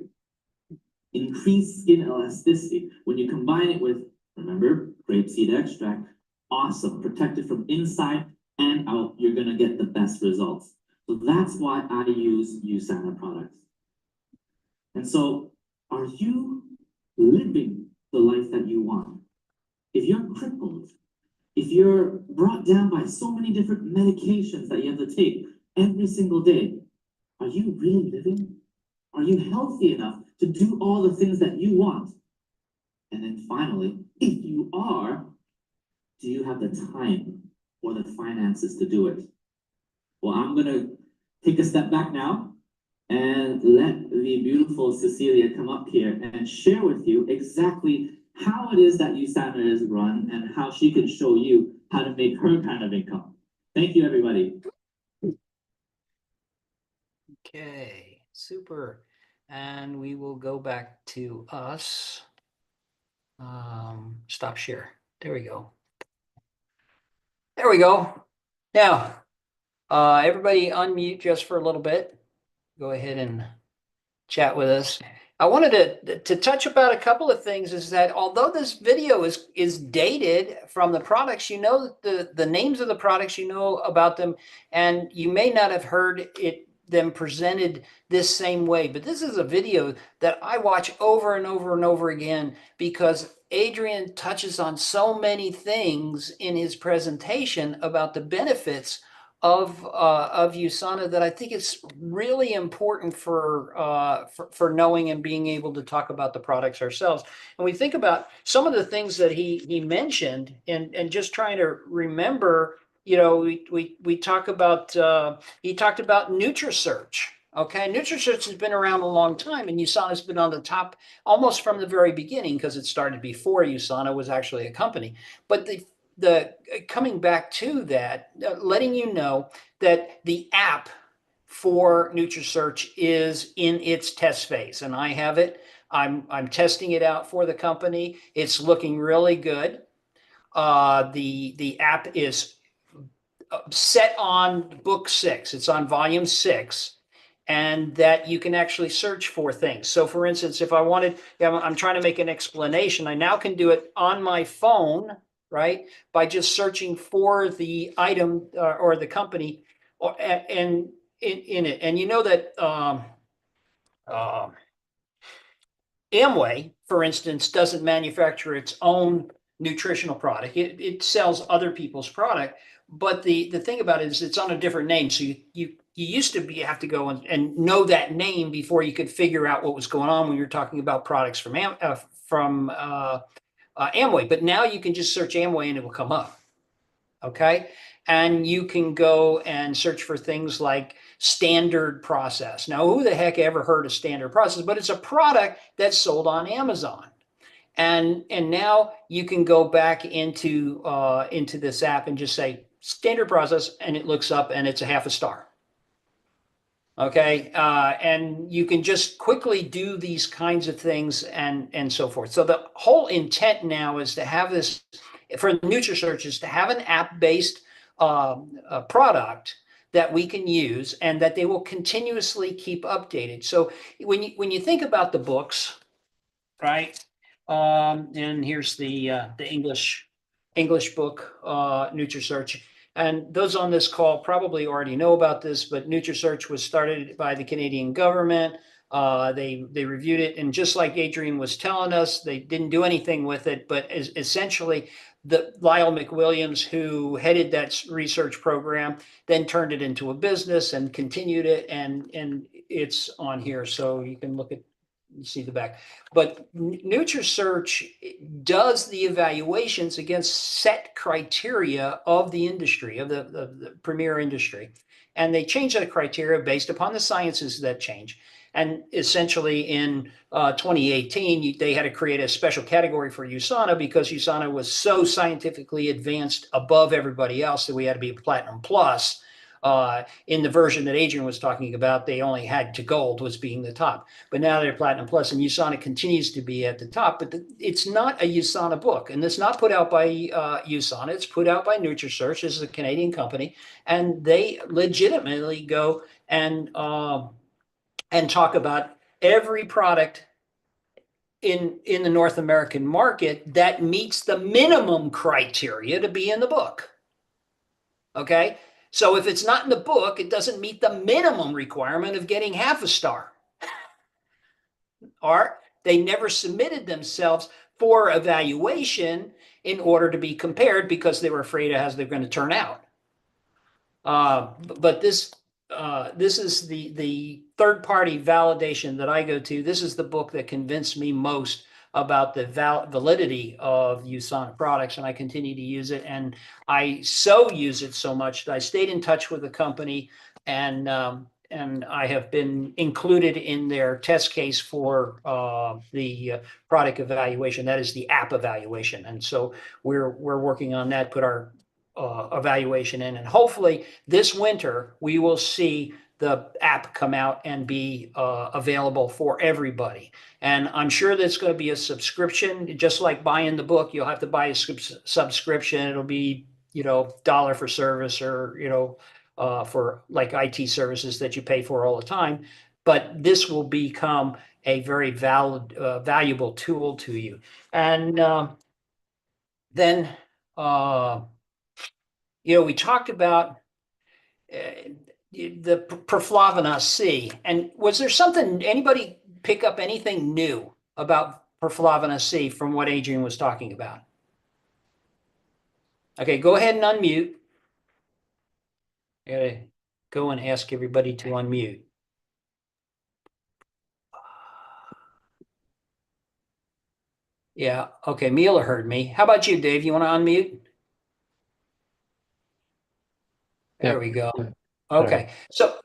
Increased skin elasticity. When you combine it with, remember, grapeseed extract, awesome. Protected from inside and out, you're gonna get the best results. So that's why I use USANA products. And so, are you living the life that you want? If you're crippled, if you're brought down by so many different medications that you have to take every single day, are you really living? Are you healthy enough to do all the things that you want? And then finally, if you are, do you have the time or the finances to do it? Well, I'm gonna take a step back now and let the beautiful Cecilia come up here and share with you exactly how it is that USANA is run and how she can show you how to make her kind of income. Thank you, everybody. Okay, super. And we will go back to us. Stop share. There we go. There we go. Now, everybody unmute just for a little bit. Go ahead and chat with us. I wanted to touch about a couple of things. Is that although this video is dated from the products, you know the names of the products, you know about them, and you may not have heard them presented this same way. But this is a video that I watch over and over and over again because Adrian touches on so many things in his presentation about the benefits of USANA that I think it's really important for knowing and being able to talk about the products ourselves. And we think about some of the things that he mentioned, and just trying to remember. You know, we talk about he talked about NutriSearch. Okay, NutriSearch has been around a long time, and USANA has been on the top almost from the very beginning because it started before USANA was actually a company. But the coming back to that, letting you know that the app for NutriSearch is in its test phase, and I have it. I'm testing it out for the company. It's looking really good. The app is set on book 6. It's on volume 6. And that you can actually search for things. So for instance, if I wanted, I'm trying to make an explanation, I now can do it on my phone, right? By just searching for the item or the company and in it. And you know that Amway, for instance, doesn't manufacture its own nutritional product. It sells other people's product, but the thing about it is it's on a different name. So you used to have to go and know that name before you could figure out what was going on when you're talking about products from Amway. But now you can just search Amway and it will come up. Okay. And you can go and search for things like standard process. Now, who the heck ever heard of standard process? But it's a product that's sold on Amazon. And now you can go back into this app and just say standard process, and it looks up and it's a 0.5 star. Okay. And you can just quickly do these kinds of things and so forth. So the whole intent now is to have this for NutriSearch is to have an app-based product that we can use and that they will continuously keep updated. So when you think about the books, right? And here's the English book, NutriSearch. And those on this call probably already know about this, but NutriSearch was started by the Canadian government. They reviewed it, and just like Adrian was telling us, they didn't do anything with it, but essentially Lyle McWilliams, who headed that research program, then turned it into a business and continued it, and it's on here, so you can look at see the back. But NutriSearch does the evaluations against set criteria of the industry, of the premier industry. And they change that criteria based upon the sciences that change. And essentially in 2018, they had to create a special category for USANA because USANA was so scientifically advanced above everybody else that we had to be Platinum Plus. In the version that Adrian was talking about, they only had to gold was being the top. But now they're Platinum Plus, and USANA continues to be at the top. But it's not a USANA book, and it's not put out by USANA. It's put out by NutriSearch. This is a Canadian company, and they legitimately go and talk about every product in the North American market that meets the minimum criteria to be in the book. Okay? So if it's not in the book, it doesn't meet the minimum requirement of getting 0.5 star. Or they never submitted themselves for evaluation in order to be compared because they were afraid of how they're going to turn out. But this is the third-party validation that I go to. This is the book that convinced me most about the validity of USANA products, and I continue to use it. And I so use it so much that I stayed in touch with the company, and I have been included in their test case for the product evaluation. That is the app evaluation, and so we're working on that. Put our evaluation in, and hopefully this winter we will see the app come out and be available for everybody. And I'm sure there's going to be a subscription, just like buying the book. You'll have to buy a subscription. It'll be, $1 for service, or, for like IT services that you pay for all the time. But this will become a very valuable tool to you. And then, we talked about the perflavin C. And was there anybody pick up anything new about perflavin C from what Adrian was talking about? Okay, go ahead and unmute. I gotta go and ask everybody to unmute. Yeah, okay, Mila heard me. How about you, Dave? You want to unmute? There we go. Okay, so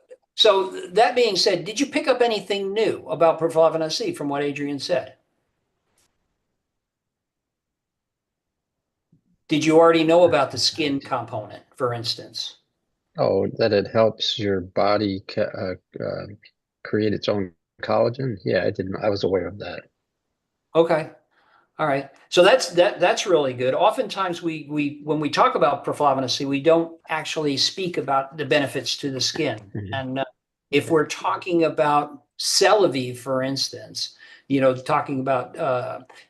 that being said, did you pick up anything new about perflavin C from what Adrian said? Did you already know about the skin component, for instance? Oh, that it helps your body create its own collagen? Yeah, I was aware of that. Okay. All right. So that's really good. Oftentimes we when we talk about perflavin C, we don't actually speak about the benefits to the skin. Mm-hmm. And if we're talking about Celavive, for instance, talking about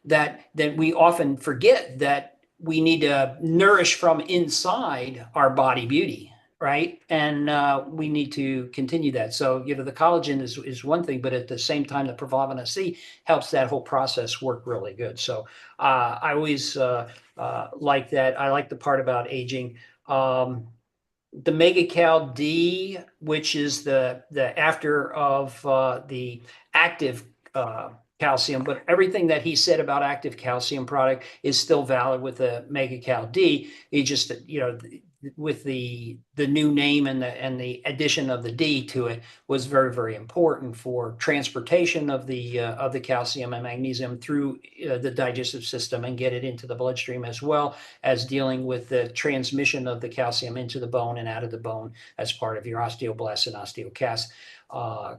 that, then we often forget that we need to nourish from inside our body beauty, right? And we need to continue that. So, you know, the collagen is one thing, but at the same time, the provolone C helps that whole process work really good. So I always like that. I like the part about aging. The Mega Cal D, which is the after of the active calcium, but everything that he said about active calcium product is still valid with the Mega Cal D. He just, you know, with the new name and the addition of the D to it was very, very important for transportation of the calcium and magnesium through the digestive system and get it into the bloodstream, as well as dealing with the transmission of the calcium into the bone and out of the bone as part of your osteoblasts and osteoclasts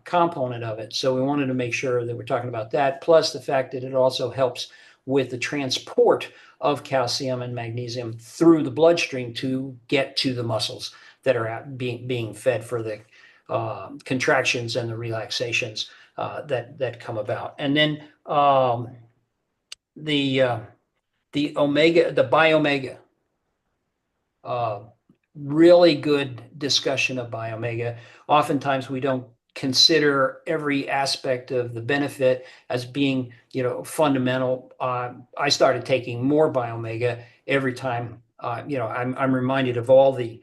component of it. So we wanted to make sure that we're talking about that, plus the fact that it also helps with the transport of calcium and magnesium through the bloodstream to get to the muscles that are being fed for the contractions and the relaxations that come about. And then the omega, the biomega, really good discussion of biomega. Oftentimes we don't consider every aspect of the benefit as being, you know, fundamental. I started taking more biomega every time. You know, I'm reminded of all the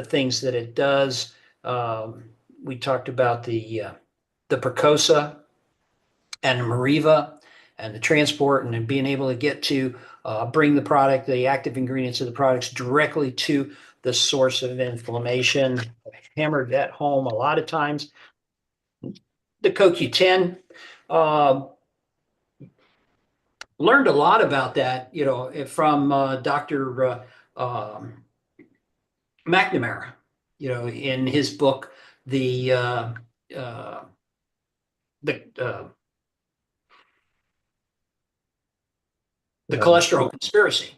things that it does. We talked about the Percosa and Mariva and the transport, and then being able to get to bring the product, the active ingredients of the products directly to the source of inflammation. I hammered that home a lot of times. The CoQ10, learned a lot about that, you know, from Dr. McNamara, you know, in his book, the cholesterol conspiracy.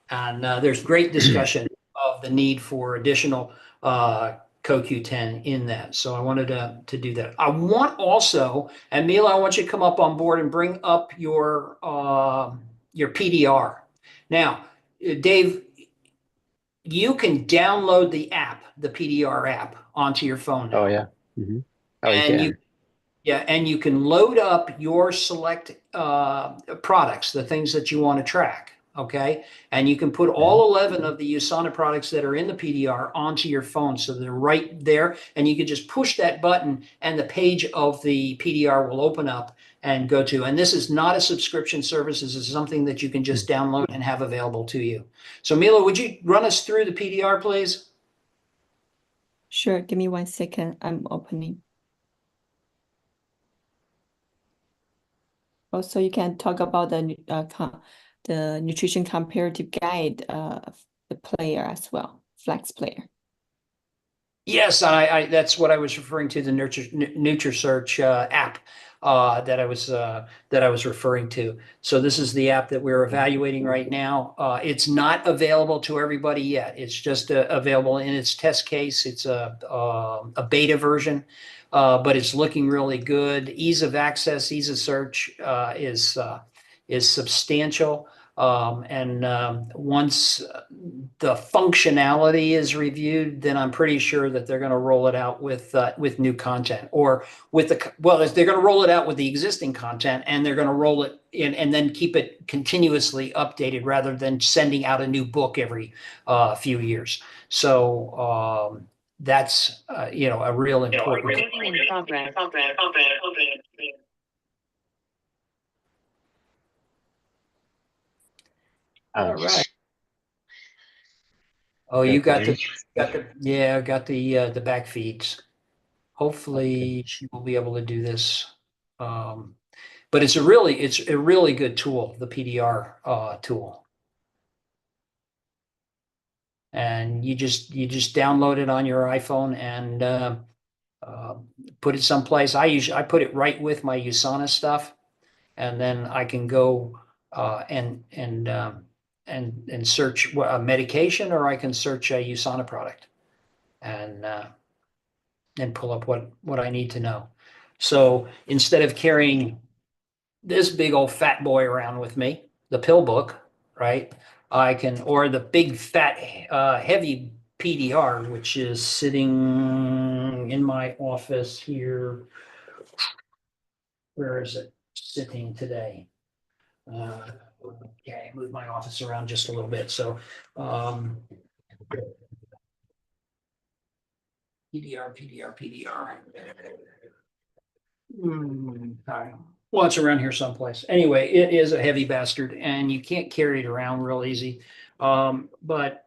And there's great discussion of the need for additional CoQ10 in that. So I wanted to do that. I want also, and Mila, I want you to come up on board and bring up your PDR. Now, Dave, you can download the app, the PDR app, onto your phone now. Oh yeah. Mm-hmm. Oh, And you can. Yeah, and you can load up your select products, the things that you want to track, okay? And you can put all 11 of the USANA products that are in the PDR onto your phone, so they're right there, and you can just push that button and the page of the PDR will open up and go to. And this is not a subscription service. This is something that you can just download and have available to you. So Mila, would you run us through the PDR, please? Sure, give me 1 second. I'm opening. Also, you can talk about the nutrition comparative guide, the player as well, Flex player. Yes, I that's what I was referring to, the NutriSearch app that I was referring to. So this is the app that we're evaluating right now. It's not available to everybody yet. It's just available in its test case. It's a beta version, but it's looking really good. Ease of access, ease of search is substantial. Once the functionality is reviewed, then I'm pretty sure that they're going to roll it out with new content, or with they're going to roll it out with the existing content, and they're going to roll it in and then keep it continuously updated rather than sending out a new book every few years. So that's you know, a real important. All right. Oh, you got the back feeds. Hopefully she will be able to do this. But it's a really good tool, the PDR tool. And you just download it on your iPhone and put it someplace. I put it right with my USANA stuff, and then I can go and search a medication, or I can search a USANA product and pull up what I need to know. So instead of carrying this big old fat boy around with me, the pill book, right? I can, or the big fat heavy PDR, which is sitting in my office here. Where is it sitting today? Okay, move my office around just a little bit. So PDR. Sorry. Well, it's around here someplace. Anyway, it is a heavy bastard and you can't carry it around real easy. But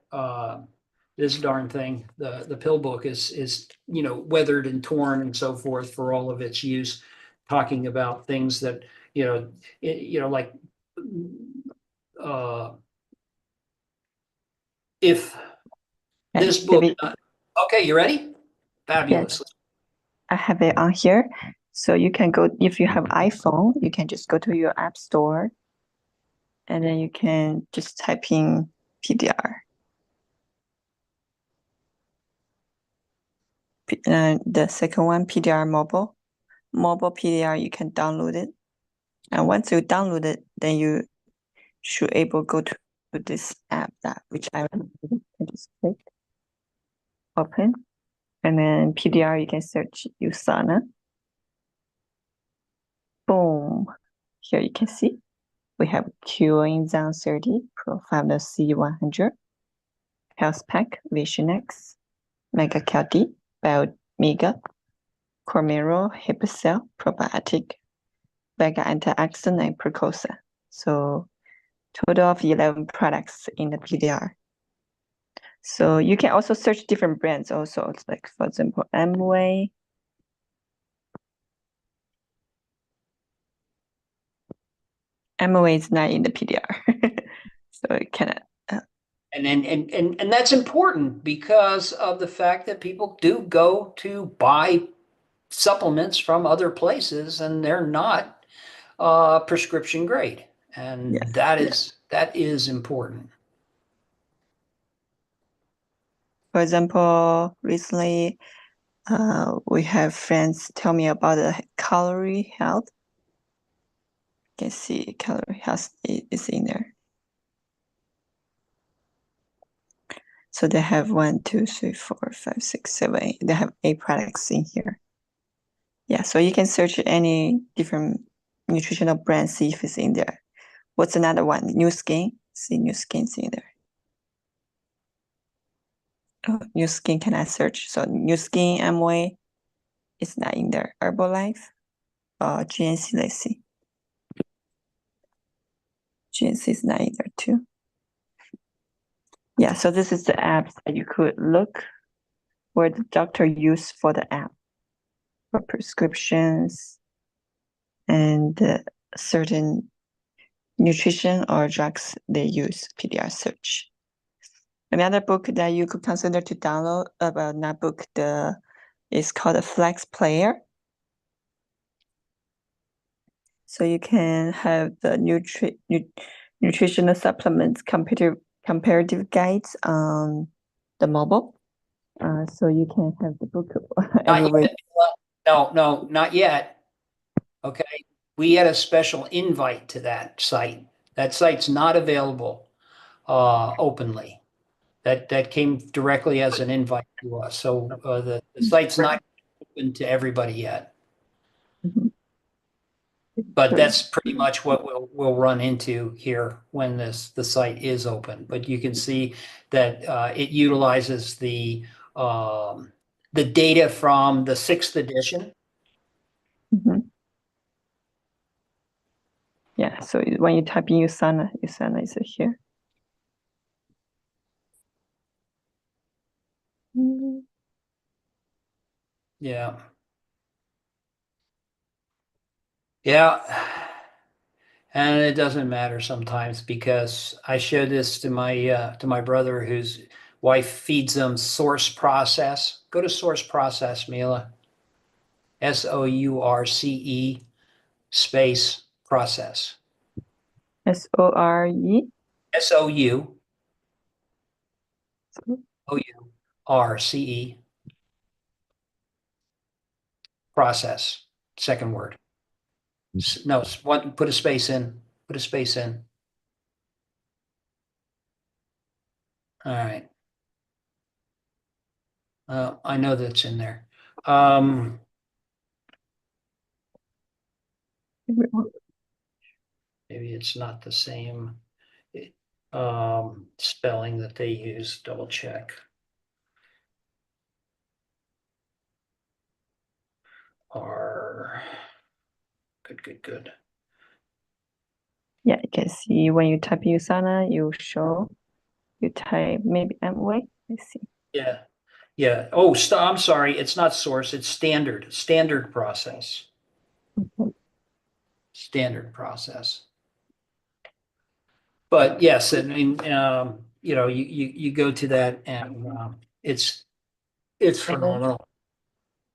this darn thing, the pill book is, you know, weathered and torn and so forth for all of its use, talking about things that, like if this book, David, okay, you ready? Fabulous. I have it on here. So you can go, if you have iPhone, you can just go to your app store and then you can just type in PDR. The second one, PDR mobile. Mobile PDR, you can download it. And once you download it, then you should able go to this app which I just click, open. And then PDR, you can search USANA. Boom. Here you can see we have coenzyme 30, Profile C100, Health Pack, Vision X, Mega Caldi, Biomega, Cormero, Hipicell, Probiotic, Vega Antioxidant, and Precosa. So total of 11 products in the PDR. So you can also search different brands also. It's like, for example, Amway. Amway is not in the PDR. So it cannot. And that's important because of the fact that people do go to buy supplements from other places and they're not prescription grade. And Yes. that is important. For example, recently we have friends tell me about the calorie health. You can see calorie health is in there. So they have 1, 2, 3, 4, 5, 6, 7, 8. They have 8 products in here. Yeah, so you can search any different nutritional brand, see if it's in there. What's another one? New Skin. See, New Skin's in there. Oh, New Skin, can I search? So New Skin, Amway, it's not in there. Herbalife, GNC, let's see. GNC is not in there too. Yeah, so this is the apps that you could look where the doctor used for the app for prescriptions and certain nutrition or drugs they use PDR search. Another book that you could consider to download about that book is called the Flex Player. So you can have the nutritional supplements comparative guides on the mobile. So you can have the book everywhere. No, not yet. Okay. We had a special invite to that site. That site's not available openly. That came directly as an invite to us. So the site's not open to everybody yet. Mhm. But that's pretty much what we'll run into here when the site is open. But you can see that it utilizes the data from the 6th edition. Mhm. Yeah, so when you type in USANA is here. Yeah. Yeah. And it doesn't matter sometimes because I show this to my brother whose wife feeds them Source Process. Go to Source Process, Mila. SOURCE space process. SORE. SOURCE process. Second word. No, put a space in. Put a space in. All right. I know that's in there. Maybe it's not the same spelling that they use. Double check. Are good. Yeah, you can see when you type USANA, you type maybe Amway. Let's see. Yeah. Oh, I'm sorry. It's not source. It's standard process. Mhm. Standard process. But yes, I mean, you go to that and it's phenomenal.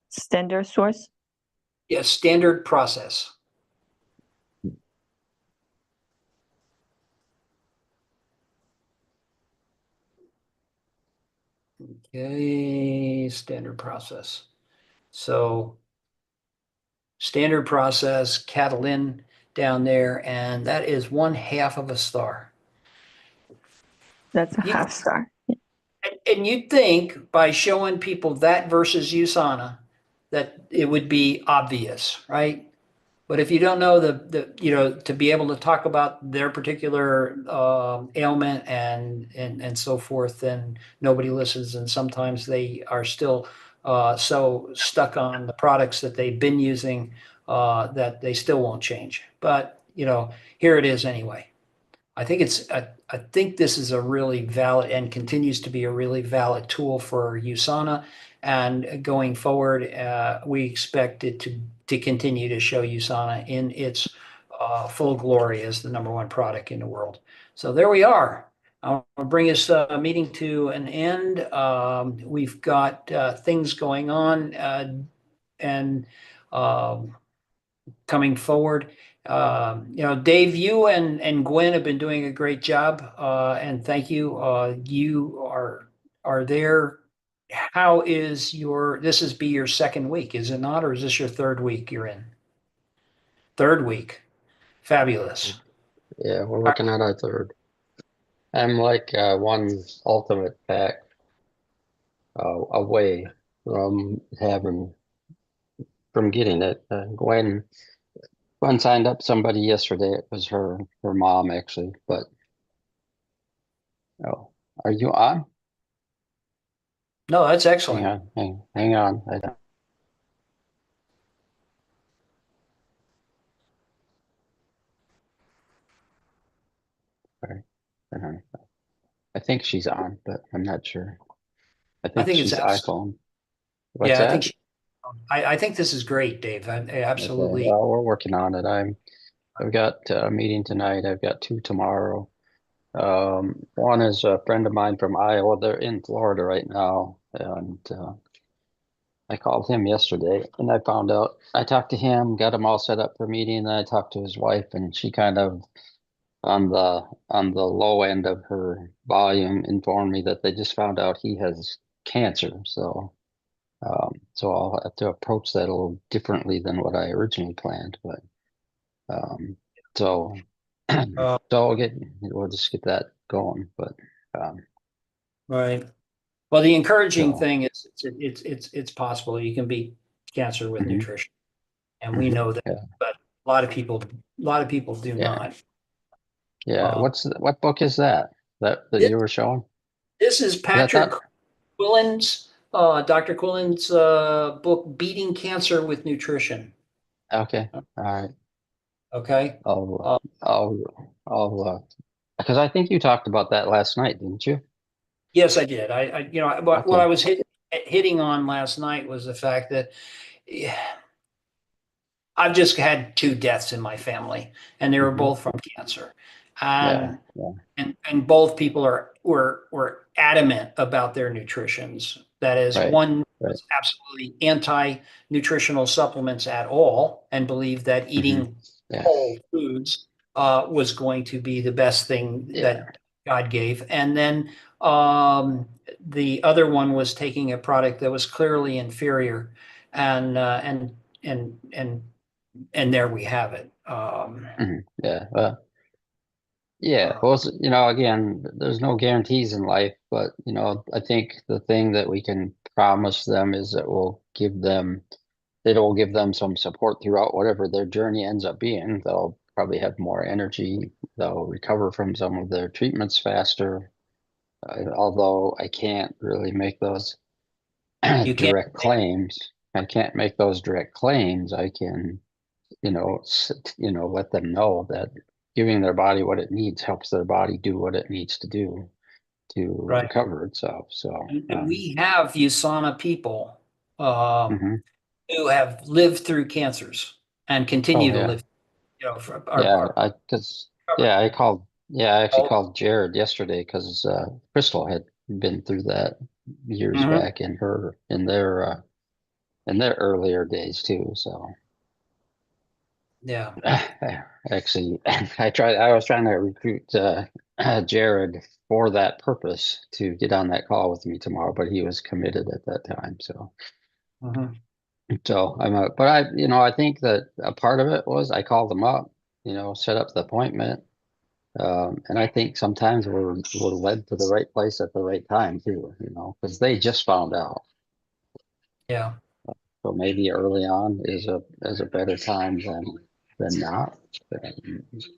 Standard source. Yeah, standard process. Okay, standard process. So standard process, Catalin down there, and that is 1/2 of a star. That's a You- half star. And you'd think by showing people that versus USANA that it would be obvious, right? But if you don't know to be able to talk about their particular ailment and so forth, then nobody listens. And sometimes they are still so stuck on the products that they've been using that they still won't change. But here it is anyway. I think this is a really valid and continues to be a really valid tool for USANA. And going forward, we expect it to continue to show USANA in its full glory as the #1 product in the world. So there we are. I'll bring this meeting to an end. We've got things going on and coming forward. Dave, you and Gwen have been doing a great job, and thank you. You are there. How is this is be your second week, is it not? Or is this your third week you're in? Third week. Fabulous. Yeah, we're working on our third. I'm like one ultimate pack away from getting it. Gwen signed up somebody yesterday. It was her mom actually, but oh, are you on? No, that's Hang excellent. on, hang on. Sorry. I think she's on, but I'm not sure. I I think think it's she's absolutely. iPhone. What's Yeah, that? I think this is great, Dave. Okay, Absolutely. well, we're working on it. I've got a meeting tonight. I've got 2 tomorrow. One is a friend of mine from Iowa. They're in Florida right now, and I called him yesterday, and I found out. I talked to him, got him all set up for a meeting, and then I talked to his wife, and she kind of on the low end of her volume informed me that they just found out he has cancer. So I'll have to approach that a little differently than what I originally planned. But so Uh, so we'll just get that going. But right. Well, the encouraging so thing is it's possible you can beat cancer with mhm, nutrition, and we know that. yeah, But a lot of people do yeah, not. yeah. Uh, What book is that this, you were showing? this is 'Cause I Patrick thought Dr. Quillen's book, Beating Cancer with Nutrition. okay, all right. Okay. I'll Uh, I'll because I think you talked about that last night, didn't you? yes, I did. What I Okay. was hitting on last night was the fact that yeah, I've just had 2 deaths in my family, and they were Hmm. both from cancer. Yeah, And yeah, and both people were adamant about their nutritions. That is, right, one right. was absolutely anti-nutritional supplements at all and believed that Hmm. eating Yeah, whole foods was going to be the best thing yeah. that God gave. And then the other one was taking a product that was clearly inferior, and and and and there we have it. Yeah. Yeah. Uh, Well, again, there's no guarantees in life, but I think the thing that we can promise them is that it'll give them some support throughout whatever their journey ends up being. They'll probably have more energy. They'll recover from some of their treatments faster. Although I can't really make those You can't. direct claims. I can't make those direct claims. I can, let them know that giving their body what it needs helps their body do what it needs to do to Right. recover itself. So And we have USANA people mhm. who have lived through cancers and continue Oh, to yeah. live. Yeah, I actually called Jared yesterday because Crystal had been through that years Mhm. back in their earlier days too. So Yeah. actually, I was trying to recruit Jared for that purpose to get on that call with me tomorrow, but he was committed at that time. So Mhm. but I think that a part of it was I called him up, set up the appointment. And I think sometimes we're led to the right place at the right time too, because they just found out. Yeah. So maybe early on is a better time than not.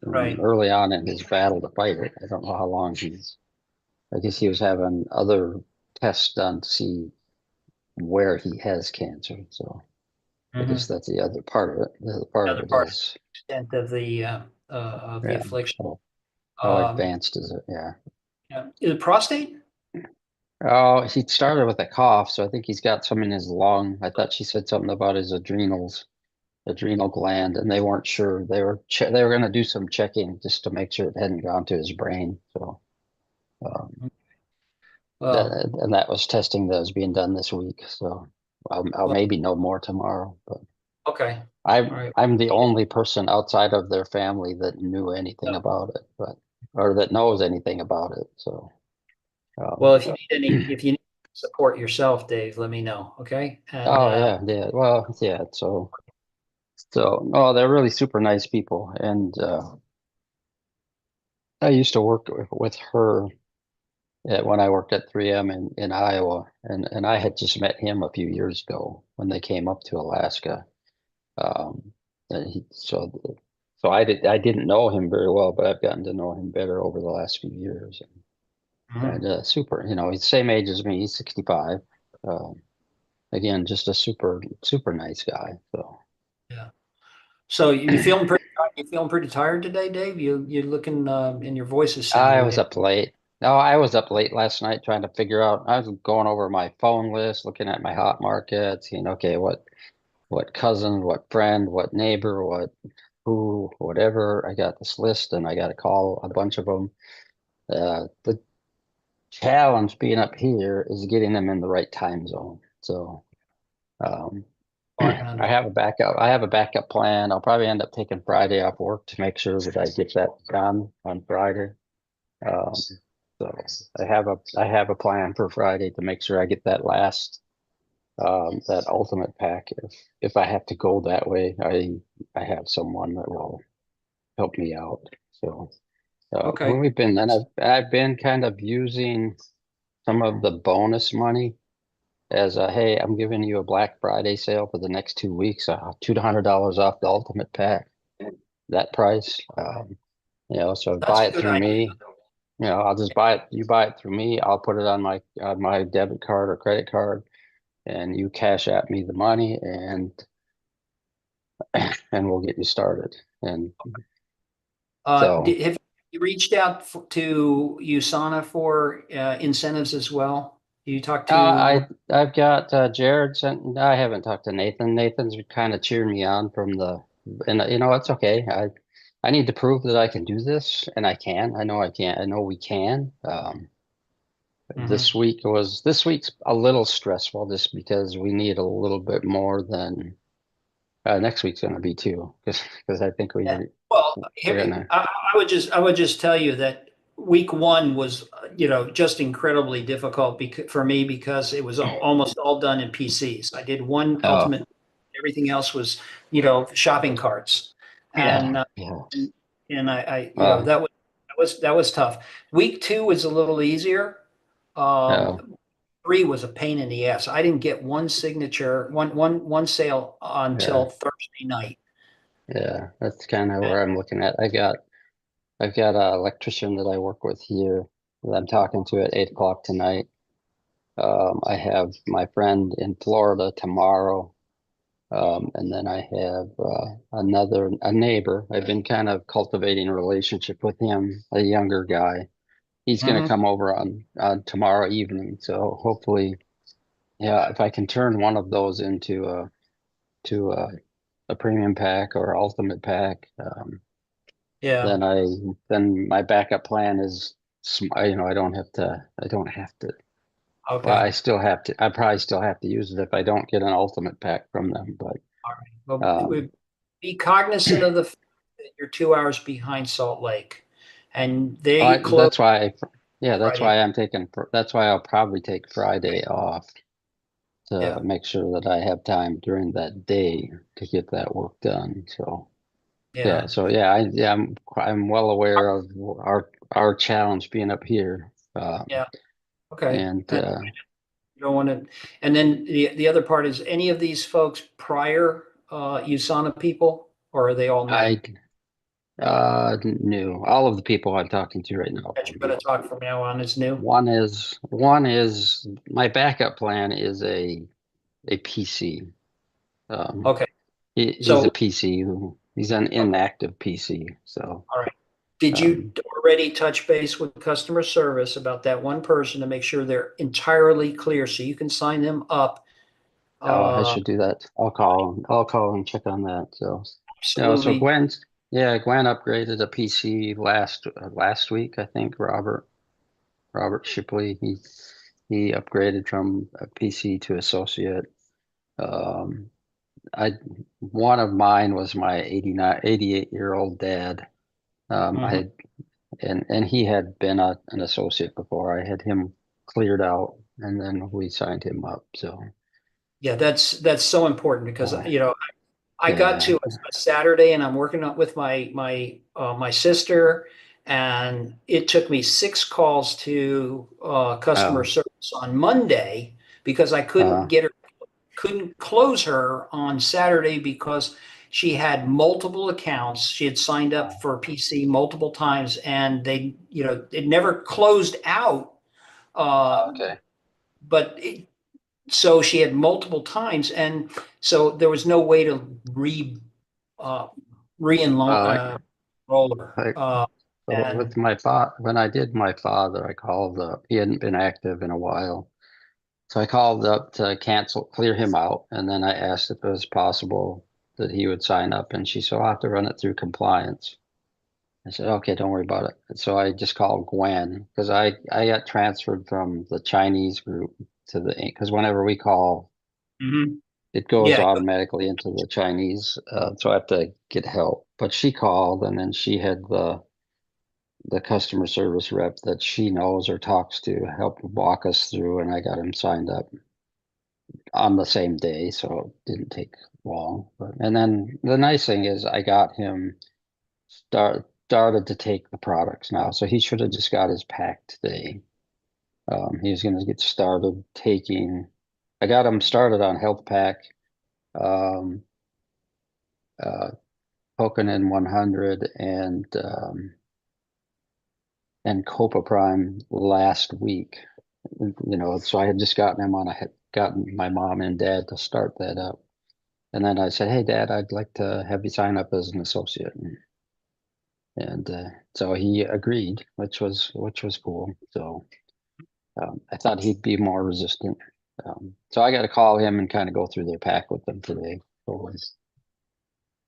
Right. Early on in his battle to fight it. I don't know how long I guess he was having other tests done to see where he has cancer. So I Mhm. guess that's the other part of it. The other part Other of it part is, extent of the yeah, affliction. how Um, advanced is it? Yeah. yeah. Is it prostate? Oh, he started with a cough, so I think he's got some in his lung. I thought she said something about his adrenal gland, and they weren't sure. They were going to do some checking just to make sure it hadn't gone to his brain. So Well, that was testing that was being done this week. So I'll well, maybe know more tomorrow. But okay. All right. I'm the only person outside of their family that knew anything No. about it, or that knows anything about it. So. Well, if you need support yourself, Dave, let me know. Okay. And Oh, yeah. Well, yeah. So no, they're really super nice people, and I used to work with her when I worked at 3M in Iowa, and I had just met him a few years ago when they came up to Alaska. Um, and so I didn't know him very well, but I've gotten to know him better over the last few years. Mhm. And super, he's the same age as me. He's 65. Again, just a super super nice guy. So. Yeah. So you feeling pretty tired today, Dave? You're looking and your voice is I sounding a was bit. up late. No, I was up late last night trying to figure out. I was going over my phone list, looking at my hot market, seeing, okay, what cousin, what friend, what neighbor, whatever. I got this list and I got to call a bunch of them. The challenge being up here is getting them in the right time zone. So um, I can I have a backup. I have a backup plan. I'll probably end up taking Friday off work to make sure that I get that done on Friday. So I have a plan for Friday to make sure I get that that ultimate pack. If I have to go that way, I have someone that will help me out. So Okay. when I've been kind of using some of the bonus money as a, hey, I'm giving you a Black Friday sale for the next 2 weeks, $200 off the ultimate pack, that price. So That's buy a it good through idea. me. I'll just buy it. You buy it through me. I'll put it on my debit card or credit card, and you cash at me the money, and we'll get you started. And so Have you reached out to USANA for incentives as well? You talked to, I've got Jared sent. I haven't talked to Nathan. Nathan's kind of cheered me on and it's okay. I need to prove that I can do this, and I can. I know I can. I know we can. Mhm. This week's a little stressful just because we need a little bit more than next week's going to be too, because I think Yeah. Well, we're gonna. I would just tell you that week one was, just incredibly difficult for me because it was almost all done in PCs. I did one Oh, ultimate, everything else was, shopping carts. yeah, And, yeah. Uh, that was tough. Week two was a little easier. oh, Um, 3 was a pain in the ass. I didn't get one signature, one sale until Thursday night. Yeah, that's kind of where I'm looking at. I've got an electrician that I work with here that I'm talking to at 8 o'clock tonight. I have my friend in Florida tomorrow. And then I have a neighbor. I've been kind of cultivating a relationship with him, a younger guy. He's going to come over on tomorrow evening. So hopefully, yeah, if I can turn one of those into a premium pack or ultimate pack, Yeah. then my backup plan is, I don't have to. Okay. Well, I probably still have to use it if I don't get an ultimate pack from them. But Well, be cognizant of the fact that you're 2 hours behind Salt Lake, and they close that's why, that's Friday. that's why I'll probably take Friday off to Yeah. make sure that I have time during that day to get that work done. So Yeah. I'm well aware of our challenge being up here. Yeah. Okay. And You don't want to. And then the other part is any of these folks prior USANA people, or are they all new I knew all of the people I'm talking to right now. that you're going to talk from now on is new? One is my backup plan is a PC. Okay. He's So, a PC he's an inactive PC. So all right. Did you already touch base with customer service about that one person to make sure they're entirely clear so you can sign them up? I should do that. I'll call and check on that. So so Absolutely. Gwen upgraded a PC last week, I think. Robert Shipley, he upgraded from a PC to associate. One of mine was my 88-year-old dad. Mhm. And he had been an associate before. I had him cleared out, and then we signed him up. So Yeah, that's so important because I got yeah, to a Saturday and I'm working with my sister, and it took me 6 calls to customer oh, service on Monday because I couldn't uh, get her, couldn't close her on Saturday because she had multiple accounts. She had signed up for PC multiple times, and it never closed out. Uh, okay. but so she had multiple times, and so there was no way to uh, re-enroll Uh, her. like so And with my father, when I did my father, I called up. He hadn't been active in a while, so I called up to clear him out, and then I asked if it was possible that he would sign up, and she said, "I'll have to run it through compliance." I said, okay, don't worry about it. And so I just called Gwen because I got transferred from the Chinese group to because whenever we call, Mhm. it goes Yeah, automatically into the Chinese. So I have to get help. But she called, and then she had the customer service rep that she knows or talks to help walk us through, and I got him signed up on the same day, so it didn't take long. And then the nice thing is I got him started to take the products now. So he should have just got his pack today. He was going to get started taking. I got him started on Health Pack, um, uh, Poconin 100, and Copa Prime last week. So I had just gotten my mom and dad to start that up, and then I said, "Hey, Dad, I'd like to have you sign up as an associate." And so he agreed, which was cool. So I thought he'd be more resistant. So I got to call him and kind of go through their pack with them today. So,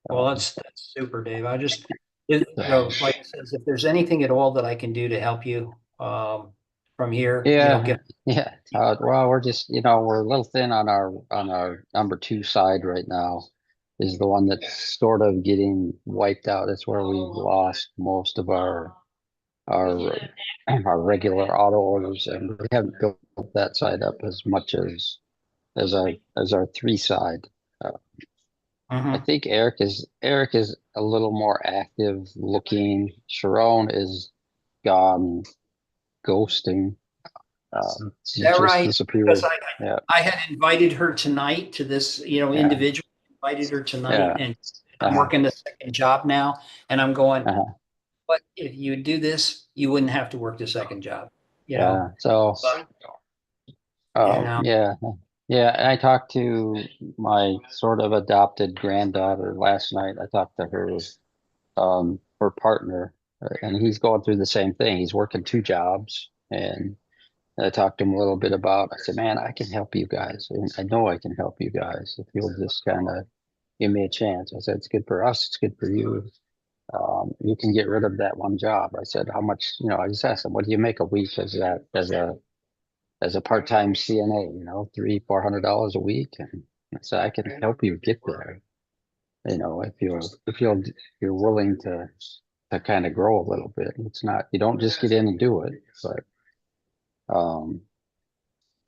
well, um, that's super, Dave. so, Like I says, if there's anything at all that I can do to help you from here, yeah, get. yeah. Well, we're just we're a little thin on our number 2 side right now. Is the one that's sort of getting wiped out. It's where we've lost most of our our regular auto orders, and we haven't built that side up as much as our 3 side. Uh, I Mhm. think Eric is a little more active looking. Sharon is gone ghosting. She that just right? disappeared. Because Yeah, I had invited her tonight to this, yeah, individual, invited her tonight, yeah. and I'm Uh-huh, working the second job now, and I'm going, uh-huh. but if you would do this, you wouldn't have to work the second job, Yeah. So, but, you know, yeah, yeah. I talked to my sort of adopted granddaughter last night. I talked to her partner, and he's going through the same thing. He's working two jobs, and I talked to him a little bit about. I said, "Man, I can help you guys, and I know I can help you guys if you'll just kind of give me a chance." I said, "It's good for us. It's good for you. You can get rid of that one job." I said, "How much?" I just asked him, "What do you make a week as a part-time CNA? $300-400 a week?" And I said, "I can help you get there. If you're willing to kind of grow a little bit. It's not you don't just get in and do it, but um,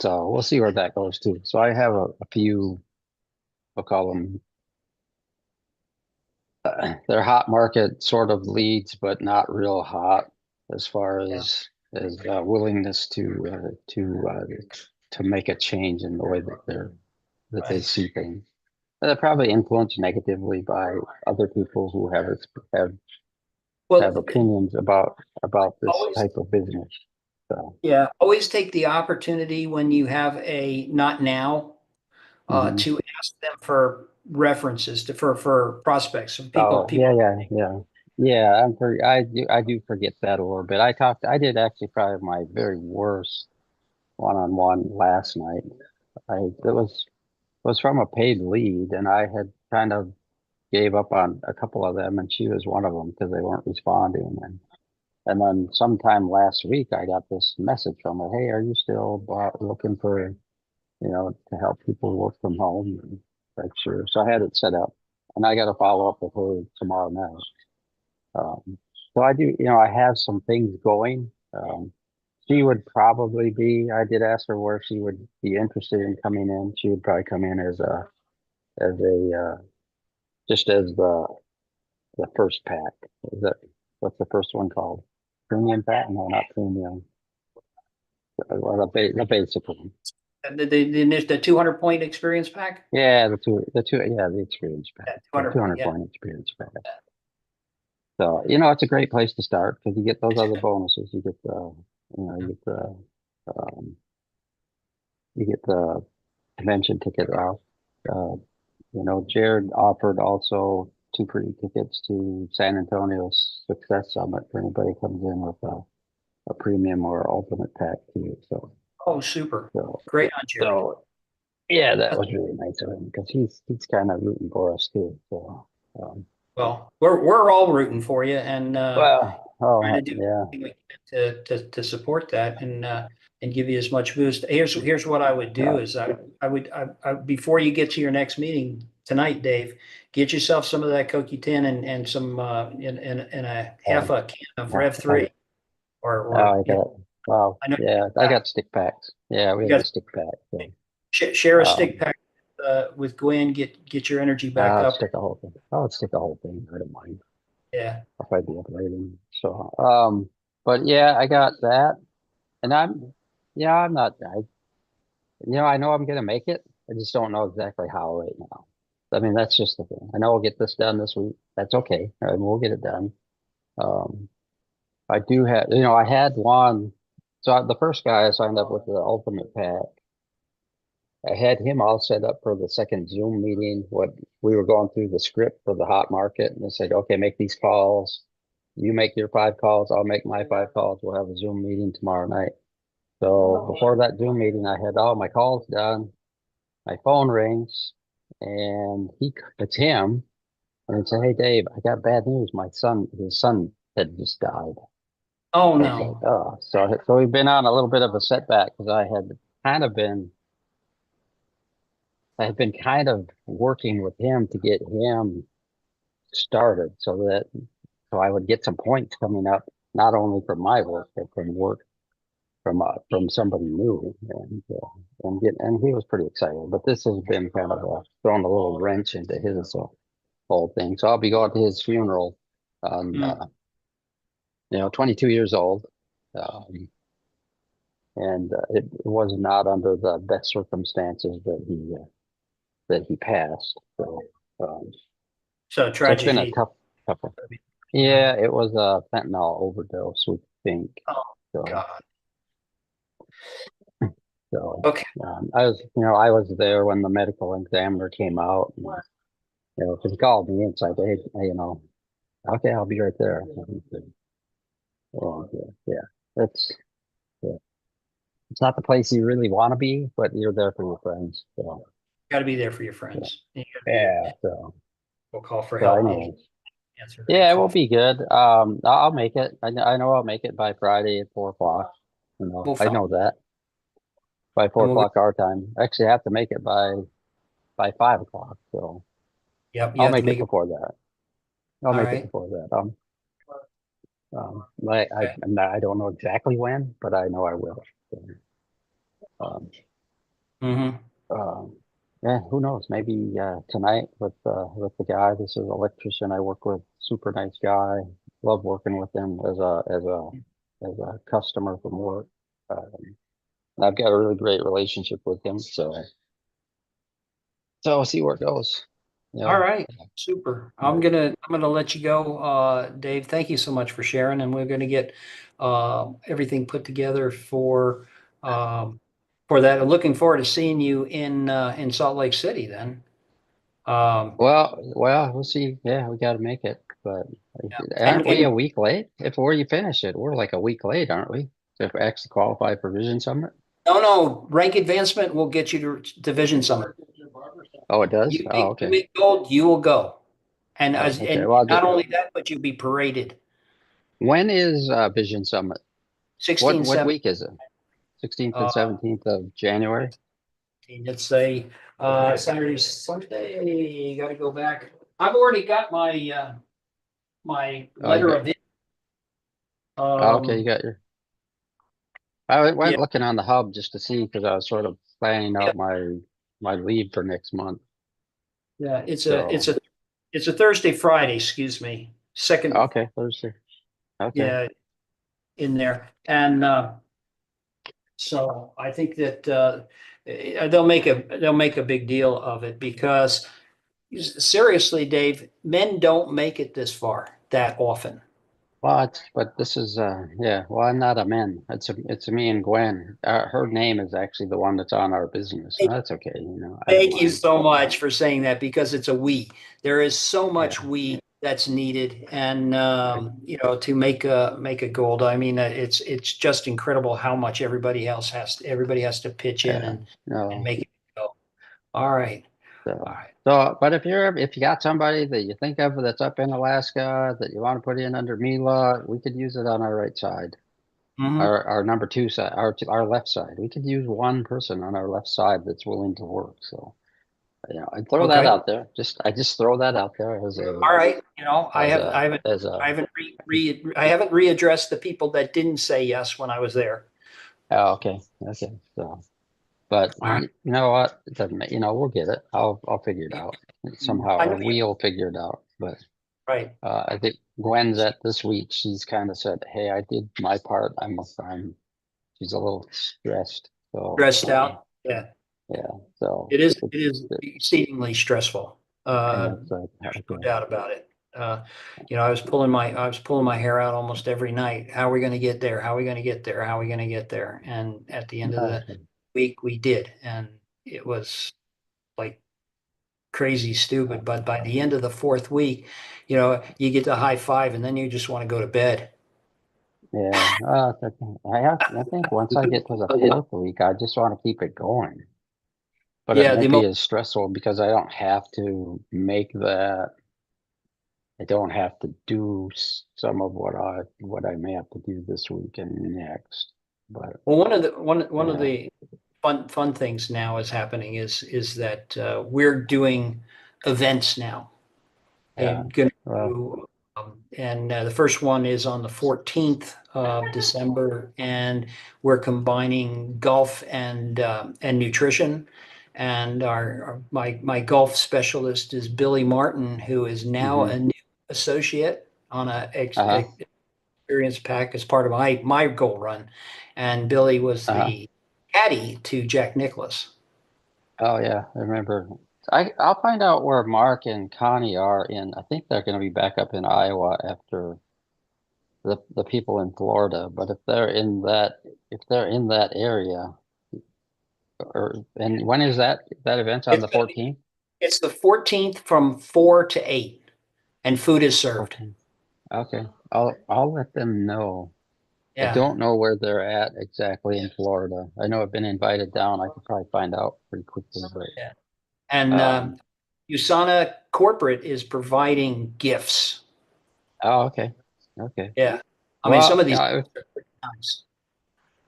so we'll see where that goes too." So I have a few, we'll call them, they're hot market sort of leads, but not real hot as far as willingness to make a change in the way that they right. see things. They're probably influenced negatively by other people who have Well, opinions about this always, type of business. So, yeah, always take the opportunity when you have a not now, mhm. to ask them for references for prospects, for Oh, people. yeah. I do forget that a little bit. I did actually probably my very worst one-on-one last night. It was from a paid lead, and I had kind of gave up on a couple of them, and she was one of them because they weren't responding. And then sometime last week, I got this message from her, "Hey, are you still looking for, to help people work from home?" And like, sure. So I had it set up, and I got to follow up with her tomorrow night. So I do, I have some things going. She would probably I did ask her where she would be interested in coming in. She would probably come in just as the first pack. Is that, what's the first one called? Premium pack? No, not premium. Well, the basic one. The 200 point experience pack. Yeah, the experience pack. Yeah, The 200 point. 200 Yeah. point experience pack. So, it's a great place to start because you get those other bonuses. Um, you get the convention ticket off. Uh, Jared offered also 2 free tickets to San Antonio's Success Summit for anybody who comes in with a premium or ultimate pack too. So, Oh, super. so, Great on Jared. so yeah, that was really nice of him because he's kind of rooting for us too. So, Well, we're all rooting for you, and well, trying oh to do yeah, everything we can to support that, and give you as much boost. Here's what I would do is I before you get to your next meeting tonight, Dave, get yourself some of that CoQ10 and some in a half uh, a can of Rev 3, oh, or I got it. Wow, I know yeah, I got stick packs. Yeah, we you have the guys stick pack. So, share a stick um, pack with Gwen, get your energy back I'll up. stick the whole thing. I'll stick the whole thing. I don't mind. Yeah. I'll probably be up later. So, but yeah, I got that, and I'm not. I know I'm gonna make it. I just don't know exactly how right now. I mean, that's just the thing. I know we'll get this done this week. That's okay. We'll get it done. Um, I do have, I had one. So the first guy I signed up with the ultimate pack, I had him all set up for the second Zoom meeting. What we were going through the script for the hot market, and they said, "Okay, make these calls. You make your 5 calls. I'll make my 5 calls. We'll have a Zoom meeting tomorrow night." So before that Zoom meeting, I had all my calls done. My phone rings, and it's him, and he said, "Hey, Dave, I got bad news. His son had just died." Oh So I was like, no. "Oh," so we've been on a little bit of a setback because kind of been, I had been kind of working with him to get him started so I would get some points coming up, not only from my work, but from work from somebody new, and he was pretty excited. But this has been kind of throwing a little wrench into his whole thing. So I'll be going to his funeral on, 22 years old. Um, and it was not under the best circumstances that he passed. So, So so it's been a tragedy. tough one. Yeah, it was a fentanyl overdose, we think. Oh, So, God. so Okay. I was there when the medical examiner came out. And, because he called me and said, "Hey, okay, I'll be right there." And he said, "Oh, yeah, it's yeah. It's not the place you really want to be, but you're there for your friends." So Got to be there for your friends. You gotta be yeah, there. We'll call for so help. anyway, Answer that yeah, it call. will be good. I'll make it. I know I'll make it by Friday at 4 o'clock. We'll I find. know that by four And we'll, o'clock our time. Actually, I have to make it by 5 o'clock. So yep, you I'll have to make it make it. before that. I'll All make it right. before that. Okay. I don't know exactly when, but I know I will. So, um, Mm-hmm. yeah, who knows? Maybe tonight with the guy. This is an electrician I work with. Super nice guy. Love working with him as a customer from work. And I've got a really great relationship with him. So I'll see where it goes. All right. Super. I'm gonna let you go, Dave. Thank you so much for sharing, and we're gonna get everything put together for that. I'm looking forward to seeing you in Salt Lake City then. Well, we'll see. Yeah, we got to make it. But aren't we a And week late? If you finish it, we're like a week late, aren't we? To actually qualify for Vision Summit. no, rank advancement will get you to Division Summit. Oh, it does? You Oh, make, you okay. make gold, you will go. And Oh, as okay. and Well, not only that, but you'll be paraded. when is Vision Summit? 16, What 17. week is it? 16th and Uh, 17th of January? it's a Saturday, Sunday. You got to go back. I've already got my Oh, you letter got. of it. Oh, okay, you got your. I Yeah, went looking on the hub just to see because I was sort of planning out my leave for next month. yeah. So It's a Thursday, Friday. Excuse me. Second, okay, Thursday. Okay. yeah, in there, and so I think that they'll make a big deal of it because seriously, Dave, men don't make it this far that often. But this is yeah. Well, I'm not a man. It's me and Gwen. Her name is actually the one that's on our business. That's okay. I don't Thank you mind. so much for saying that because it's a we. There is so much Yeah. we that's needed, and to make a gold. I mean, it's just incredible how much everybody has to pitch in Yeah. and No. make it go. All right, all So, right. but if you got somebody that you think of that's up in Alaska that you want to put in under Mila, we could use it on our right side, Mhm. our number two side, our left side. We could use one person on our left side that's willing to work. So, I'd throw that Okay. out there. I just throw that out there All right. as a as a I haven't readdressed the people that didn't say yes when I was there. oh, okay. So, but All right. you know what? It doesn't. We'll get it. I'll figure it out somehow, I or know you, we'll figure it out. But. right. I think Gwen's at this week. She's kind of said, "Hey, I did my part. I'm." She's a little stressed, so Stressed out. Yeah. yeah. So It is exceedingly stressful. yeah, it's like There's no okay, doubt about it. I was pulling my hair out almost every night. How are we going to get there? How are we going to get there? How are we going to get there? And at the end of the okay. week, we did, and it was like crazy stupid. But by the end of the fourth week, you get the high five, and then you just want to go to bed. Yeah. I think once I get to the fourth week, I just want to keep it going. But it Yeah, won't be as stressful because I don't have to make that. I don't have to do some of what I may have to do this week and next. But well, one of yeah. the fun things now is happening is that we're doing events now. Yeah. And gonna Well, do, the first one is on the 14th of December, and we're combining golf and nutrition. And my golf specialist is Billy Martin, who is now mhm. a new associate on a Uh-huh. experience pack as part of my goal run, and Billy was the caddy to Jack Nicklaus. Oh yeah, I remember. I'll find out where Mark and Connie are in. I think they're going to be back up in Iowa after the people in Florida. But if they're in that area, and when is that event's on the 14th? It's the 14th from 4 to 8, and food is served. Okay, I'll let them know. I Yeah. don't know where they're at exactly in Florida. I know I've been invited down. I could probably find out pretty quickly, but Yeah. And USANA Corporate is providing gifts. oh, okay. Yeah. I mean, some of these yeah, are pretty nice.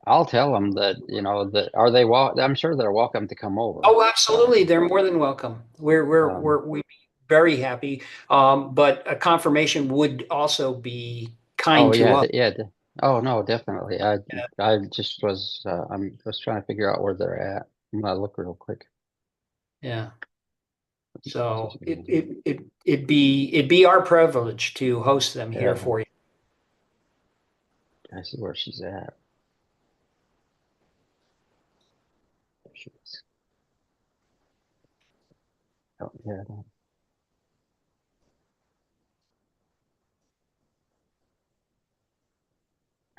I'll tell them that, that are they I'm sure they're welcome to come over. Oh, absolutely. They're more than welcome. We'd be very happy. But a confirmation would also be kind to us. Oh no, definitely. I just was trying to figure out where they're at. I'm gonna look real quick. Yeah. So it'd be our privilege to host them here for you. I see where she's at. There she is. Oh, yeah.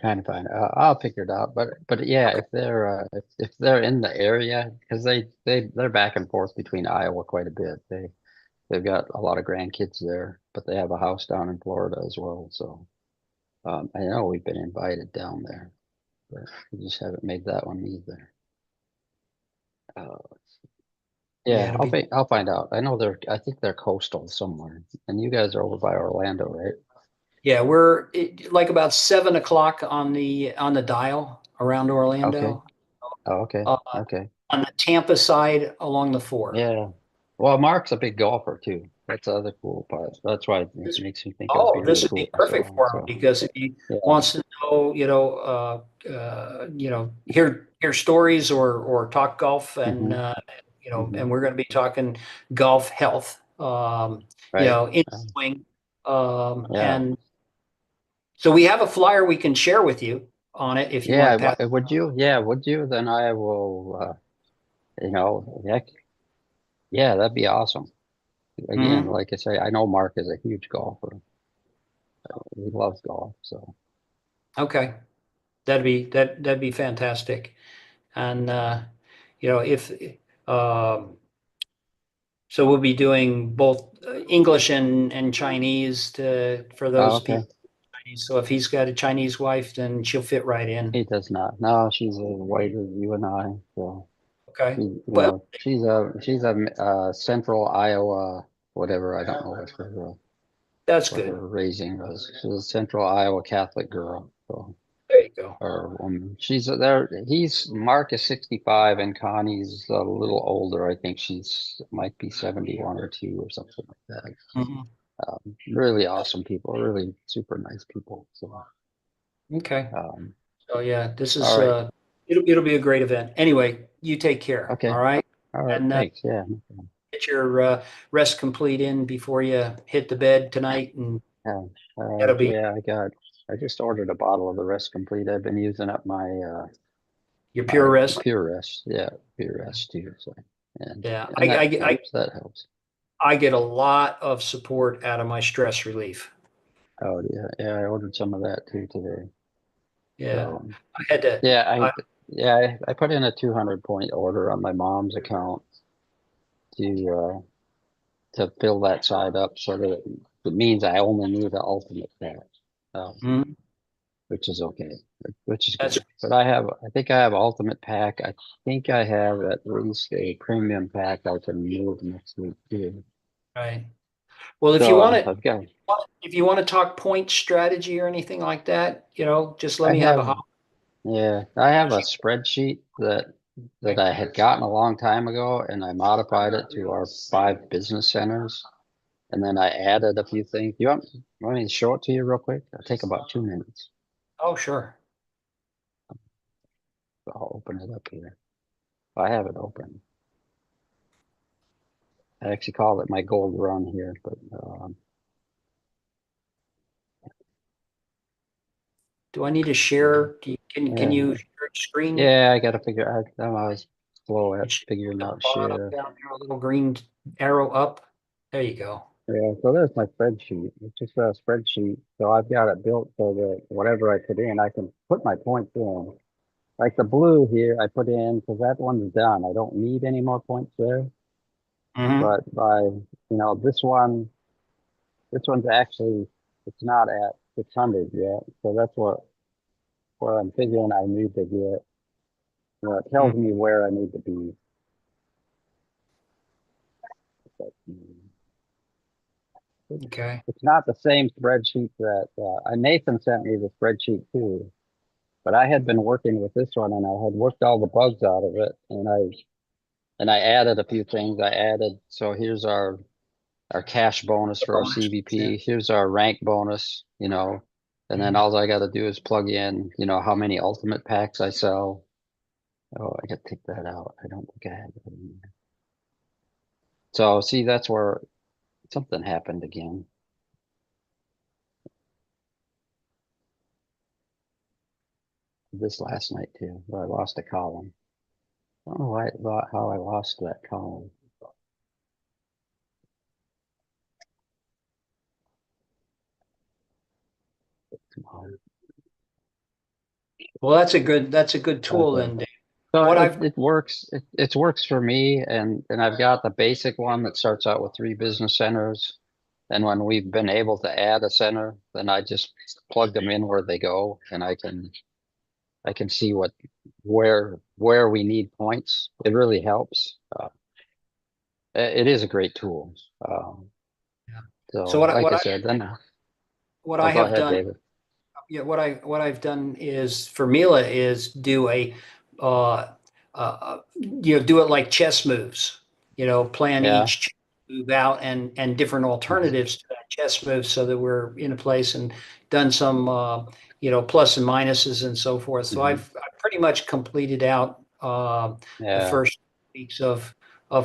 Trying to find I'll figure it out. But yeah, Okay. if they're in the area, because they're back and forth between Iowa quite a bit. They've got a lot of grandkids there, but they have a house down in Florida as well. So I know we've been invited down there, but we just haven't made that one either. Yeah, I'll find out. I think they're coastal somewhere, and you guys are over by Orlando, right? Yeah, we're like about 7 o'clock on the dial around Okay. Orlando. Oh, okay. Uh, Okay. on the Tampa side along the 4. Yeah. Well, Mark's a big golfer too. That's the other cool part. That's why it makes me think it would be This really would cool be to perfect show him. for him So because if he yeah. wants to know, hear stories or talk golf, and and we're going to be talking golf health, Right. in swing, Yeah. and so we have a flyer we can share with you on it if you want to pass. Would you? Yeah, would you? Then I will, heck, yeah, that'd be awesome. Again, Mhm. like I say, I know Mark is a huge golfer. He loves golf, so Okay, that'd be fantastic, and if um, so we'll be doing both English and Chinese for those okay. people. So if he's got a Chinese wife, then she'll fit right in. He does not. No, she's a whiter than you and I. So Okay. she, Well, she's a Central Iowa, whatever. I don't know that's what good. her raising was. She's a Central Iowa Catholic girl. So There you go. or woman. She's there. Mark is 65 and Connie's a little older. I think might be 71 or 2 or something like that. Mhm. Really awesome people, really super nice people. So, Okay. um, So yeah, this is all right. it'll be a great event. Anyway, you take care. Okay. All right. All right. And Thanks. Yeah. get your rest complete in before you hit the bed tonight, and Yeah. that'll be Yeah. I just ordered a bottle of the Rest Complete. I've been using up my, your pure rest. Pure Rest. Yeah. Pure Rest too. So, Yeah, and that helps. I get a lot of support out of my stress relief. Oh yeah. Yeah. I ordered some of that too today. Yeah, So, I had to. yeah, I put in a 200-point order on my mom's account to fill that side up so that it means I only need the ultimate pack, Mhm. which is okay, which is That's good. But I think I have ultimate pack. I think I have at least a premium pack I can move next week too. right. Well, if you want So to, talk point strategy or anything like that, just let I me have a have, hop. I have a spreadsheet that I had gotten a long time ago, and I modified it to our 5 business centers. And then I added a few things. You want me to show it to you real quick? It'll take about 2 minutes. Oh, sure. I'll open it up here. I have it open. I actually call it my gold run here, but do I need to share? Can Yeah. you share screen? Yeah, I gotta figure out. I'm always slow at It should figuring be at out the bottom share. down there, a little green arrow up. There you go. Yeah, so there's my spreadsheet. It's just a spreadsheet. So I've got it built so that whatever I put in, I can put my points in. Like the blue here, I put in because that one's done. I don't need any more points there. Mhm. But by, this one's actually, it's not at 600 yet. So that's where I'm figuring I need to get. It tells me where I need to be. But, Okay. it's not the same spreadsheet that Nathan sent me the spreadsheet too, but I had been working with this one and I had worked all the bugs out of it, and I added a few things. So here's our cash bonus for our CVP. Here's our rank bonus, and then all I got to do is plug in, how many ultimate packs I sell. Oh, I got to take that out. I don't think I had it in there. So see, that's where something happened again. This last night too, where I lost a column. I don't know how I lost that column. Well, that's a good tool Okay. then, Dave. So What it works. It works for me, and I've got the basic one that starts out with 3 business centers. And when we've been able to add a center, then I just plug them in where they go, and I can see where we need points. It really helps. It is a great tool. Yeah. So So like I said, then what I go have ahead, done, David. yeah, what I've done is for Mila is do do it like chess moves. Plan Yeah. each chess move out and different alternatives to that chess move so that we're in a place and done some plus and minuses and so forth. So Mhm. I've pretty much completed out the Yeah. first weeks of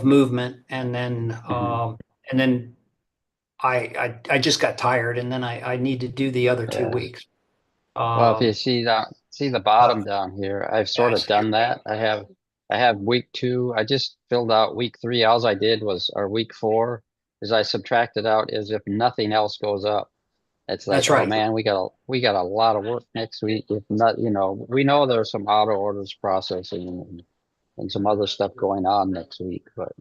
movement, and then and then I just got tired, and then I need to do the other 2 weeks. Well, if you Um, see the bottom down here, I've sort of done that. I have week 2. I just filled out week 3. All I did was, or week 4, is I subtracted out as if nothing else goes up. It's like, That's oh right. man, we got a lot of work next week. If not, we know there's some auto orders processing and some other stuff going on next week, but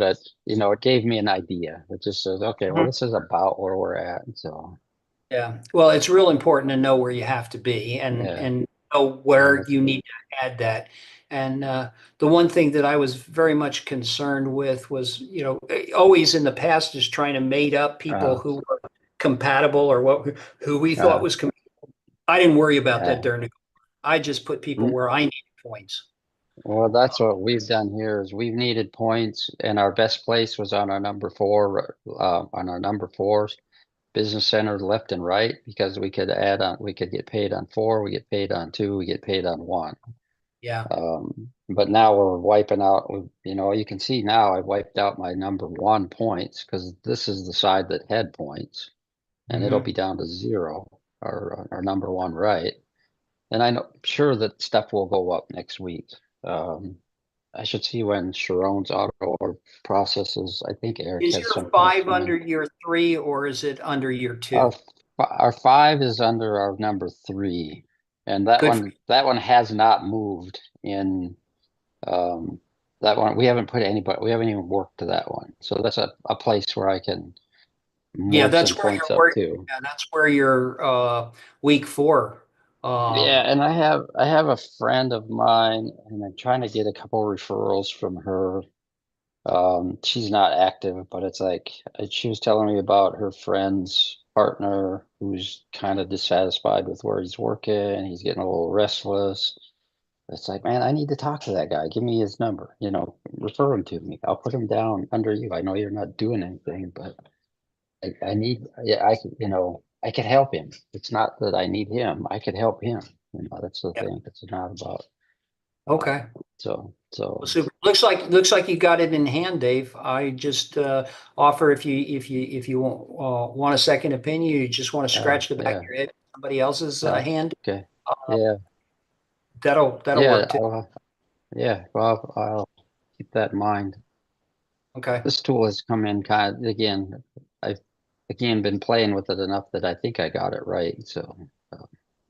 it gave me an idea. It just says, okay, well, this is about where we're at. So Yeah. Well, it's real important to know where you have to be yeah, and know where you need to add that. And the one thing that I was very much concerned with was, always in the past is trying to mate up people who were compatible or who we thought was compatible. I didn't worry about that yeah. during the. I just put people where I needed points. Well, that's what we've done here is we've needed points, and our best place was on our number 4, on our number 4 business center left and right, because we could get paid on 4, we get paid on 2, we get paid on 1. Yeah. But now we're wiping out, you can see now I've wiped out my number 1 points because this is the side that had points, and it'll be down to 0, our number 1 right. And I'm sure that stuff will go up next week. I should see when Sharon's auto order processes. I think Eric Is has your some 5 under year 3 or is it under year 2? Our 5 is under our number 3, and that Good. one has not moved in. That one we haven't even worked to that one. So that's a place where I can Yeah, move that's some where points you're up working. too. Yeah, that's where you're week 4. Yeah, and I have a friend of mine, and I'm trying to get a couple referrals from her. She's not active, but it's like she was telling me about her friend's partner who's kind of dissatisfied with where he's working. He's getting a little restless. It's like, man, I need to talk to that guy. Give me his number, refer him to me. I'll put him down under you. I know you're not doing anything, but I need, yeah, I could help him. It's not that I need him. I could help him. That's the Yeah. thing. It's not about. Okay. So Well, super. Looks like you got it in hand, Dave. I just offer if you want a second opinion, you just want to scratch the back yeah. of your head, somebody else's Oh, hand, Okay, yeah, that'll yeah, work too. yeah, well, I'll keep that in mind. Okay. This tool has come in kind of, again, I've again been playing with it enough that I think I got it right, so.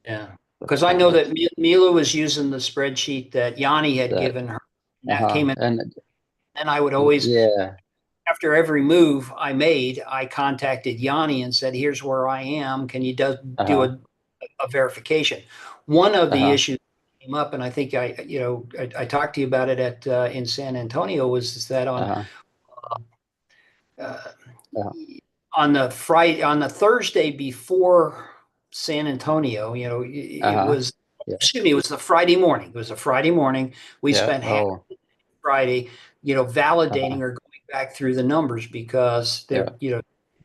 Yeah. Because I know that Mila was using the spreadsheet that Yanni had That- given her. That came in, And, and I would always, yeah, after every move I made, I contacted Yanni and said, "Here's where I am. Can you do uh-huh, a verification?" One of the uh-huh, issues that came up, and I think I talked to you about it at in San Antonio, was that uh-huh, uh, yeah, on the Thursday before San Antonio, it uh-huh, was, yeah, excuse me, it was the Friday morning. It was a Friday morning. We yeah, spent half oh, Friday, uh-huh, validating or going back through the numbers because yeah,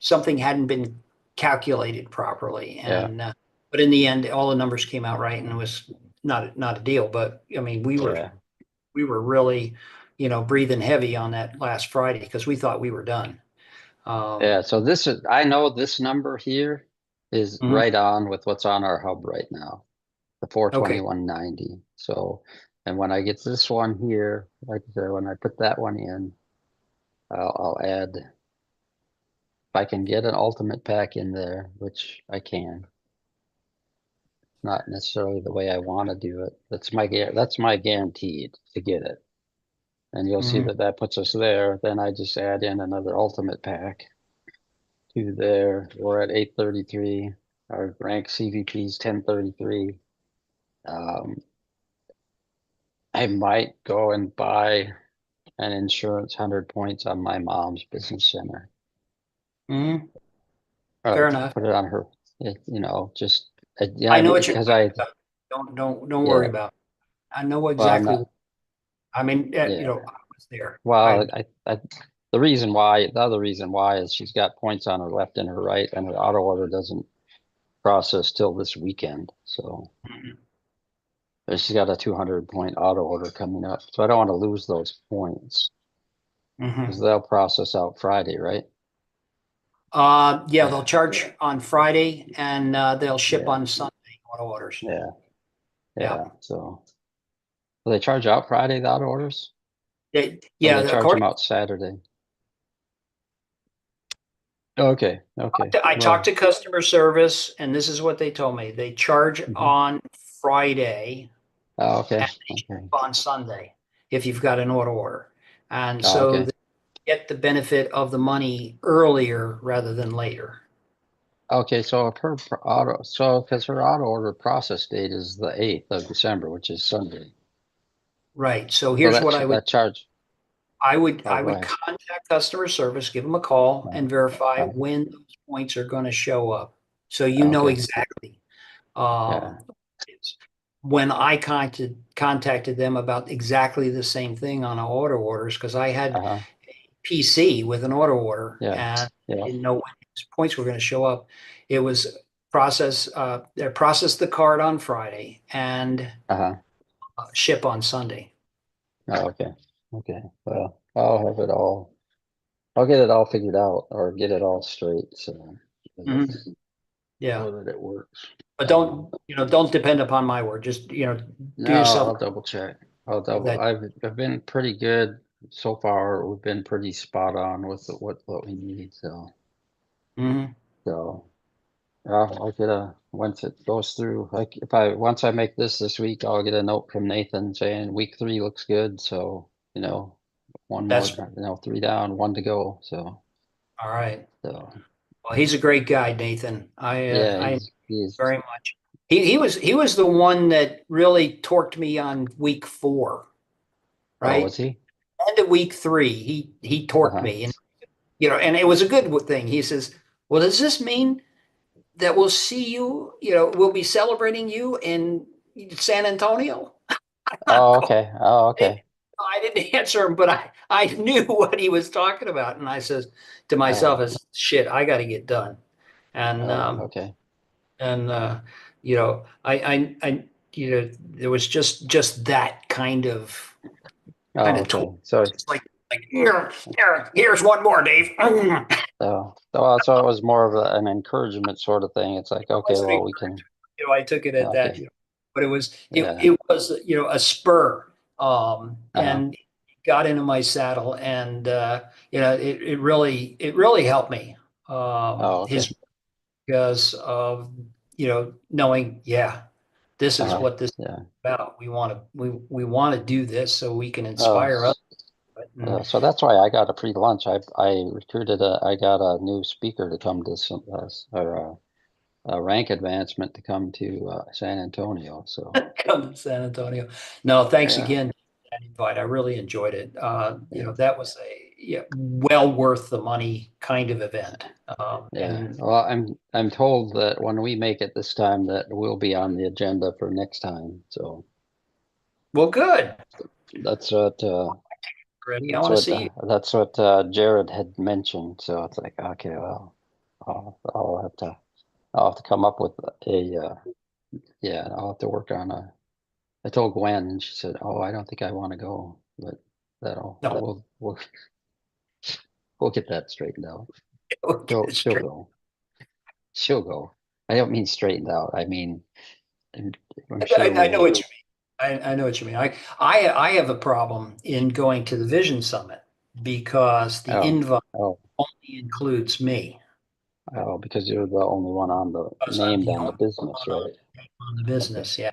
something hadn't been calculated properly. yeah, And but in the end, all the numbers came out right, and it was not a deal. But I mean, yeah, we were really, breathing heavy on that last Friday because we thought we were done. yeah, so this is, I know this number here is Mhm. right on with what's on our hub right now, the Okay. 421.90. So, and when I get this one here, like I said, when I put that one in, I'll add, if I can get an ultimate pack in there, which I can. Not necessarily the way I want to do it. That's my guaranteed to get it. And you'll see Mhm. that that puts us there. Then I just add in another ultimate pack to there. We're at 833. Our rank CVP is 1033. I might go and buy an insurance 100 points on my mom's business center. Mhm. Or Fair enough. put it on her, just, I yeah, know what you're because talking about. Don't worry yeah, about it. I know well, I'm exactly. not, I mean, yeah. I was there. Well, the other reason why is she's got points on her left and her right, and her auto order doesn't process till this weekend. So Mhm. she's got a 200 point auto order coming up. So I don't want to lose those points because Mhm. they'll process out Friday, right? Yeah, they'll charge on Friday and they'll ship Yeah, on Sunday, auto orders. yeah, Yeah. yeah. So will they charge out Friday, the auto orders? Or Yeah, they charge them out Saturday? Okay, okay. I talked Well, to customer service, and this is what they told me. They charge mhm. on Friday Oh, okay, and okay. on Sunday if you've got an auto order. And Oh, so okay. they get the benefit of the money earlier rather than later. Okay, so if her auto, so because her auto order process date is the 8th of December, which is Sunday. Right. So So here's what that charge. I would Oh, go ahead. contact customer service, give them a call, and verify when those points are going to show up. So you know Okay, exactly. yeah, It's- when I contacted them about exactly the same thing on auto orders, because I had uh-huh, PC with an auto order yeah, and yeah, didn't know when those points were going to show up. It was they processed the card on Friday and uh-huh. ship on Sunday. Oh, okay, okay. Well, I'll get it all figured out or get it all straight, so Mhm. Yeah. so that it works. But don't depend upon my word. Just, do No, yourself I'll double check. that. I've been pretty good so far. We've been pretty spot on with what we need, so. Mhm. So, I'll get once it goes through, like once I make this week, I'll get a note from Nathan saying week 3 looks good. So, one more, That's 3 down, 1 to go. So, all right. so Well, he's a great guy, Nathan. yeah, I he's, very much. He was the one that really torqued me on week 4, oh, was right? he? End of week 3, he torqued Uh-huh. me, and and it was a good thing. He says, "Well, does this mean that we'll see you? We'll be celebrating you in San Antonio?" Oh, okay. Oh, okay. I didn't answer him, but I knew what he was talking about, and I says to myself, Oh, "As shit, I got to get done." And oh, okay. there was just that Oh, of okay. So, it's like here's one more, Dave. so it was more of an encouragement sort of thing. It's like, okay, well, we can, I took it at that, Okay. but it was, Yeah. it was, a spur, and got into my saddle and, it really helped me. Oh, okay. His, because of, knowing, yeah, this is what this is Yeah. about. We want to do this so we can Oh, inspire others. And so that's why I got a free lunch. I I got a new speaker to come to some, or a rank advancement to come to San Antonio. So come to San Antonio. No, thanks yeah, again for that invite. I really enjoyed it. yeah, That was well worth the money kind of event. yeah. And Well, I'm told that when we make it this time, that we'll be on the agenda for next time. So well, good. that's what Ready? I want to see you. that's what Jared had mentioned. So it's like, okay, well, I'll have to come up with yeah, I'll have to work on a. I told Gwen, and she said, "Oh, I don't think I want to go, but No, we'll get that straightened out. we'll get it She'll straight. go. She'll go. I don't mean straightened out. I mean, I'm, I'm sure I know we'll. what you mean. I know what you mean. I have a problem in going to the Vision Summit because the Oh, invite oh, only includes me oh, because you're the only one on the because I'm named the on the only business, one right? on the Okay. business. Yeah.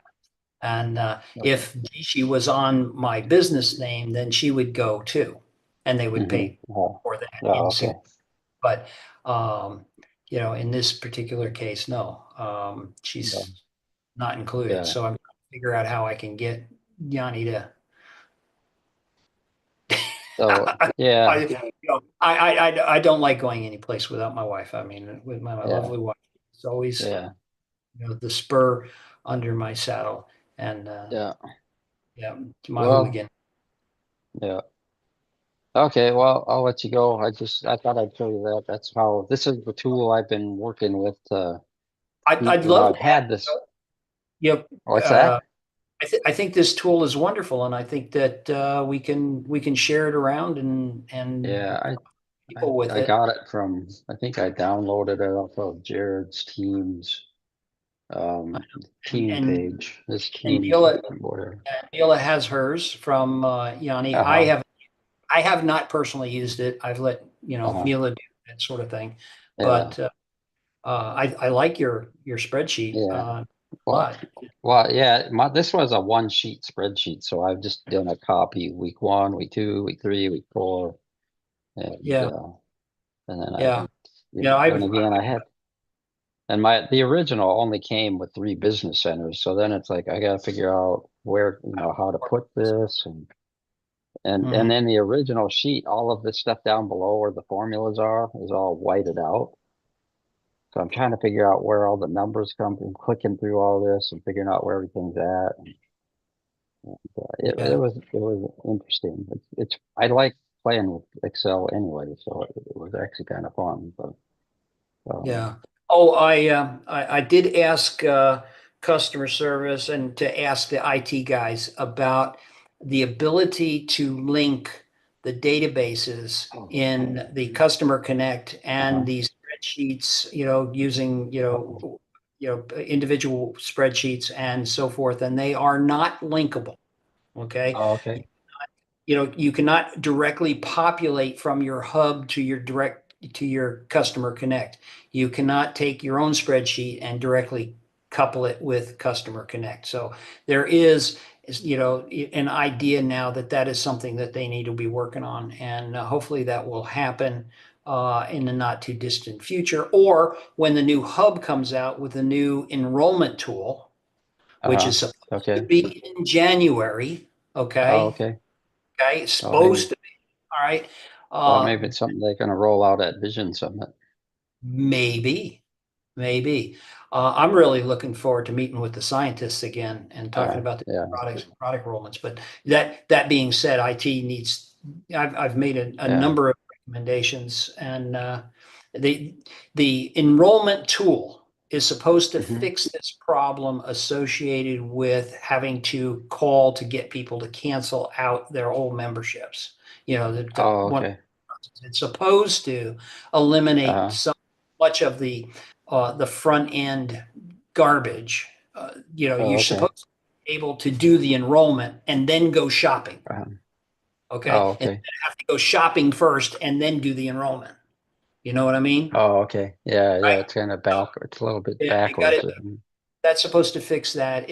And Okay. if she was on my business name, then she would go too, and they would Mm-hmm. pay Oh, for that oh, in okay. suit. But in this particular case, no, Yeah. she's not included. Yeah. So I'm trying to figure out how I can get Yanni to. So yeah, I don't like going any place without my wife. I mean, with my yeah, lovely wife, it's always yeah, the spur under my saddle, and yeah. yeah, my Well, hooligan. yeah. Okay, well, I'll let you go. I thought I'd show you that. That's how this is the tool I've been working with I'd I've love that. had this. Yep. What's that? I think this tool is wonderful, and I think that we can share it around and Yeah, people with I it. got it from, I think I downloaded it off of Jared's um And team and page. His and teams, Neela whatever. has hers from Yanni. Uh-huh. I have not personally used it. I've let Uh-huh. Neela do that sort of thing, Yeah. but I like your spreadsheet Yeah. a Well, lot. yeah, this was a one sheet spreadsheet, so I've just done a copy week 1, week 2, week 3, week 4, and Yeah, then yeah, yeah. then again I had, and the original only came with 3 business centers, so then it's like I got to figure out where, how to put this, and Mhm. then the original sheet, all of this stuff down below where the formulas are is all whited out. So I'm trying to figure out where all the numbers come from, clicking through all this and figuring out where everything's at. Yeah, It was interesting. I like playing with Excel anyway, so it was actually kind of fun. But yeah. Oh, I did ask customer service and to ask the IT guys about the ability to link the databases in the Customer Connect and uh-huh. these spreadsheets, using, individual spreadsheets and so forth, and they are not linkable. Okay. Oh, okay. You cannot directly populate from your hub to your customer connect. You cannot take your own spreadsheet and directly couple it with customer connect. So there is an idea now that is something that they need to be working on, and hopefully that will happen in the not too distant future, or when the new hub comes out with a new enrollment tool, which Uh-huh. is supposed to Okay. be in January. Oh, Okay. okay. Okay, it's Oh, maybe supposed to be. All right. thought maybe it's something they're gonna roll out at Vision Summit. Maybe, maybe. I'm really looking forward to meeting with the scientists again and talking about the Yeah. products and product enrollments. But that being said, IT needs. I've made a Yeah. number of recommendations, and the enrollment tool is supposed to Mm-hmm. fix this problem associated with having to call to get people to cancel out their old memberships. The Oh, one. okay. It's supposed to eliminate Uh-huh. so much of the front end garbage. You're okay. supposed to be able to do the enrollment and then go shopping. Okay. Oh, And okay. have to go shopping first and then do the enrollment. You know what I mean? Oh, okay. Yeah, yeah. Right. It's kind of back. It's a little bit Yeah, they got backwards. it. That's supposed to fix that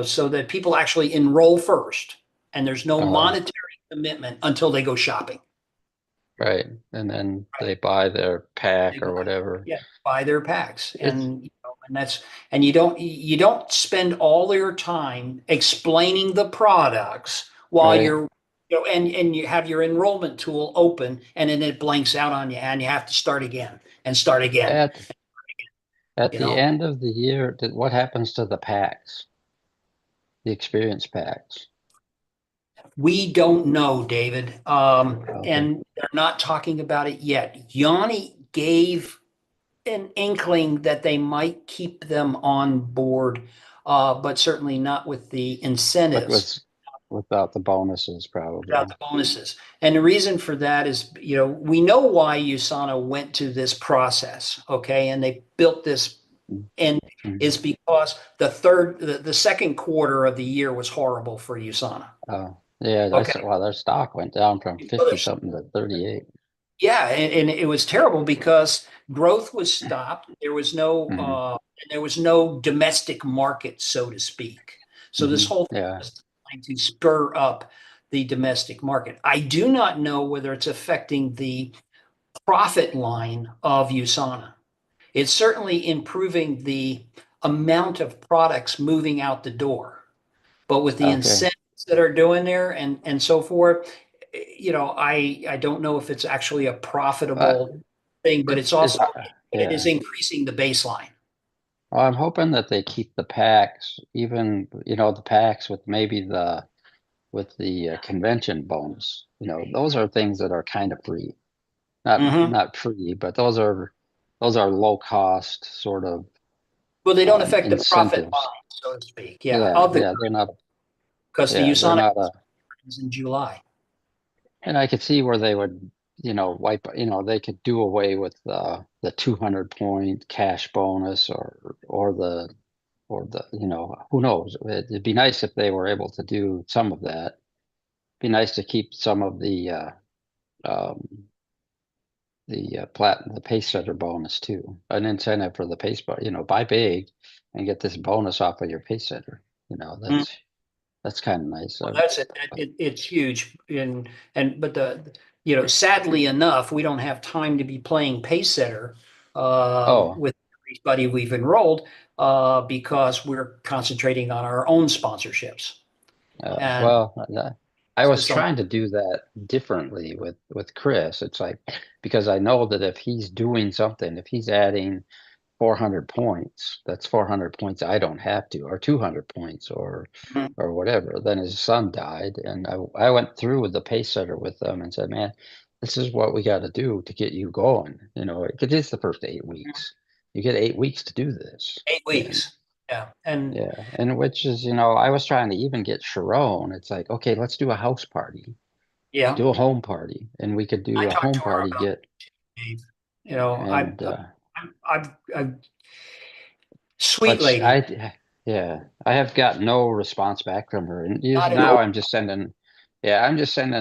so that people actually enroll first and there's no monetary commitment until they go shopping. Right. And then they buy their pack They or buy- whatever. Yeah, buy their packs. It's And you don't spend all your time explaining the products while right. and you have your enrollment tool open and then it blanks out on you and you have to start again and start again. At You the know, end of the year, what happens to the packs? The experience packs. we don't know, David. Okay. And they're not talking about it yet. Yanni gave an inkling that they might keep them on board, but certainly not with the But incentives, without the bonuses, probably. without the bonuses. And the reason for that is, we know why USANA went to this process, okay? And they built this, and Mhm. is because the second quarter of the year was horrible for USANA. Oh, yeah. Okay. Well, their stock went down from Well, 50 something to 38. Yeah, and it was terrible because growth was stopped. There was Mhm. no domestic market, so to speak. So this Mhm. whole thing Yeah. was trying to spur up the domestic market. I do not know whether it's affecting the profit line of USANA. It's certainly improving the amount of products moving out the door. But with the Okay. incentives that are doing there and so forth, I don't know if it's actually a But profitable thing, but it's it's also it is yeah. increasing the baseline. Well, I'm hoping that they keep the packs, even, the packs with the convention bonus. Those are things that are kind of free. Hmm. Not free, but those are low cost sort of Well, they don't affect the profit incentives. line, so to speak. Yeah, Yeah, of the yeah, they're not. because the Yeah, they're USANA not is in July. and I could see where they would, wipe. They could do away with the 200-point cash bonus or the who knows. It'd be nice if they were able to do some of that. Be nice to keep some of um, the pace setter bonus too, an incentive for the pace, but buy big and get this bonus off of your pace setter. Mm. That's kind of nice. Well, that's it. It's huge, but sadly enough, we don't have time to be playing pace setter Oh, with everybody we've enrolled because we're concentrating on our own sponsorships. And well, I was so, trying to do that differently with Chris. It's like, because I know that if he's doing something, if he's adding 400 points, that's 400 points I don't have to, or 200 points, Mhm. or whatever. Then his son died, and I went through with the pace setter with them and said, man, this is what we got to do to get you going. It is the first 8 weeks. You get 8 weeks to do this. 8 weeks. Yeah. And Yeah, and which is, I was trying to even get Sharon. It's like, okay, let's do a house party, yeah, do a home party, and we could I do a talked home to her party, about get Dave. You know, and I sweet but lady. yeah, I have got no response back from her, and Not at now all. I'm just sending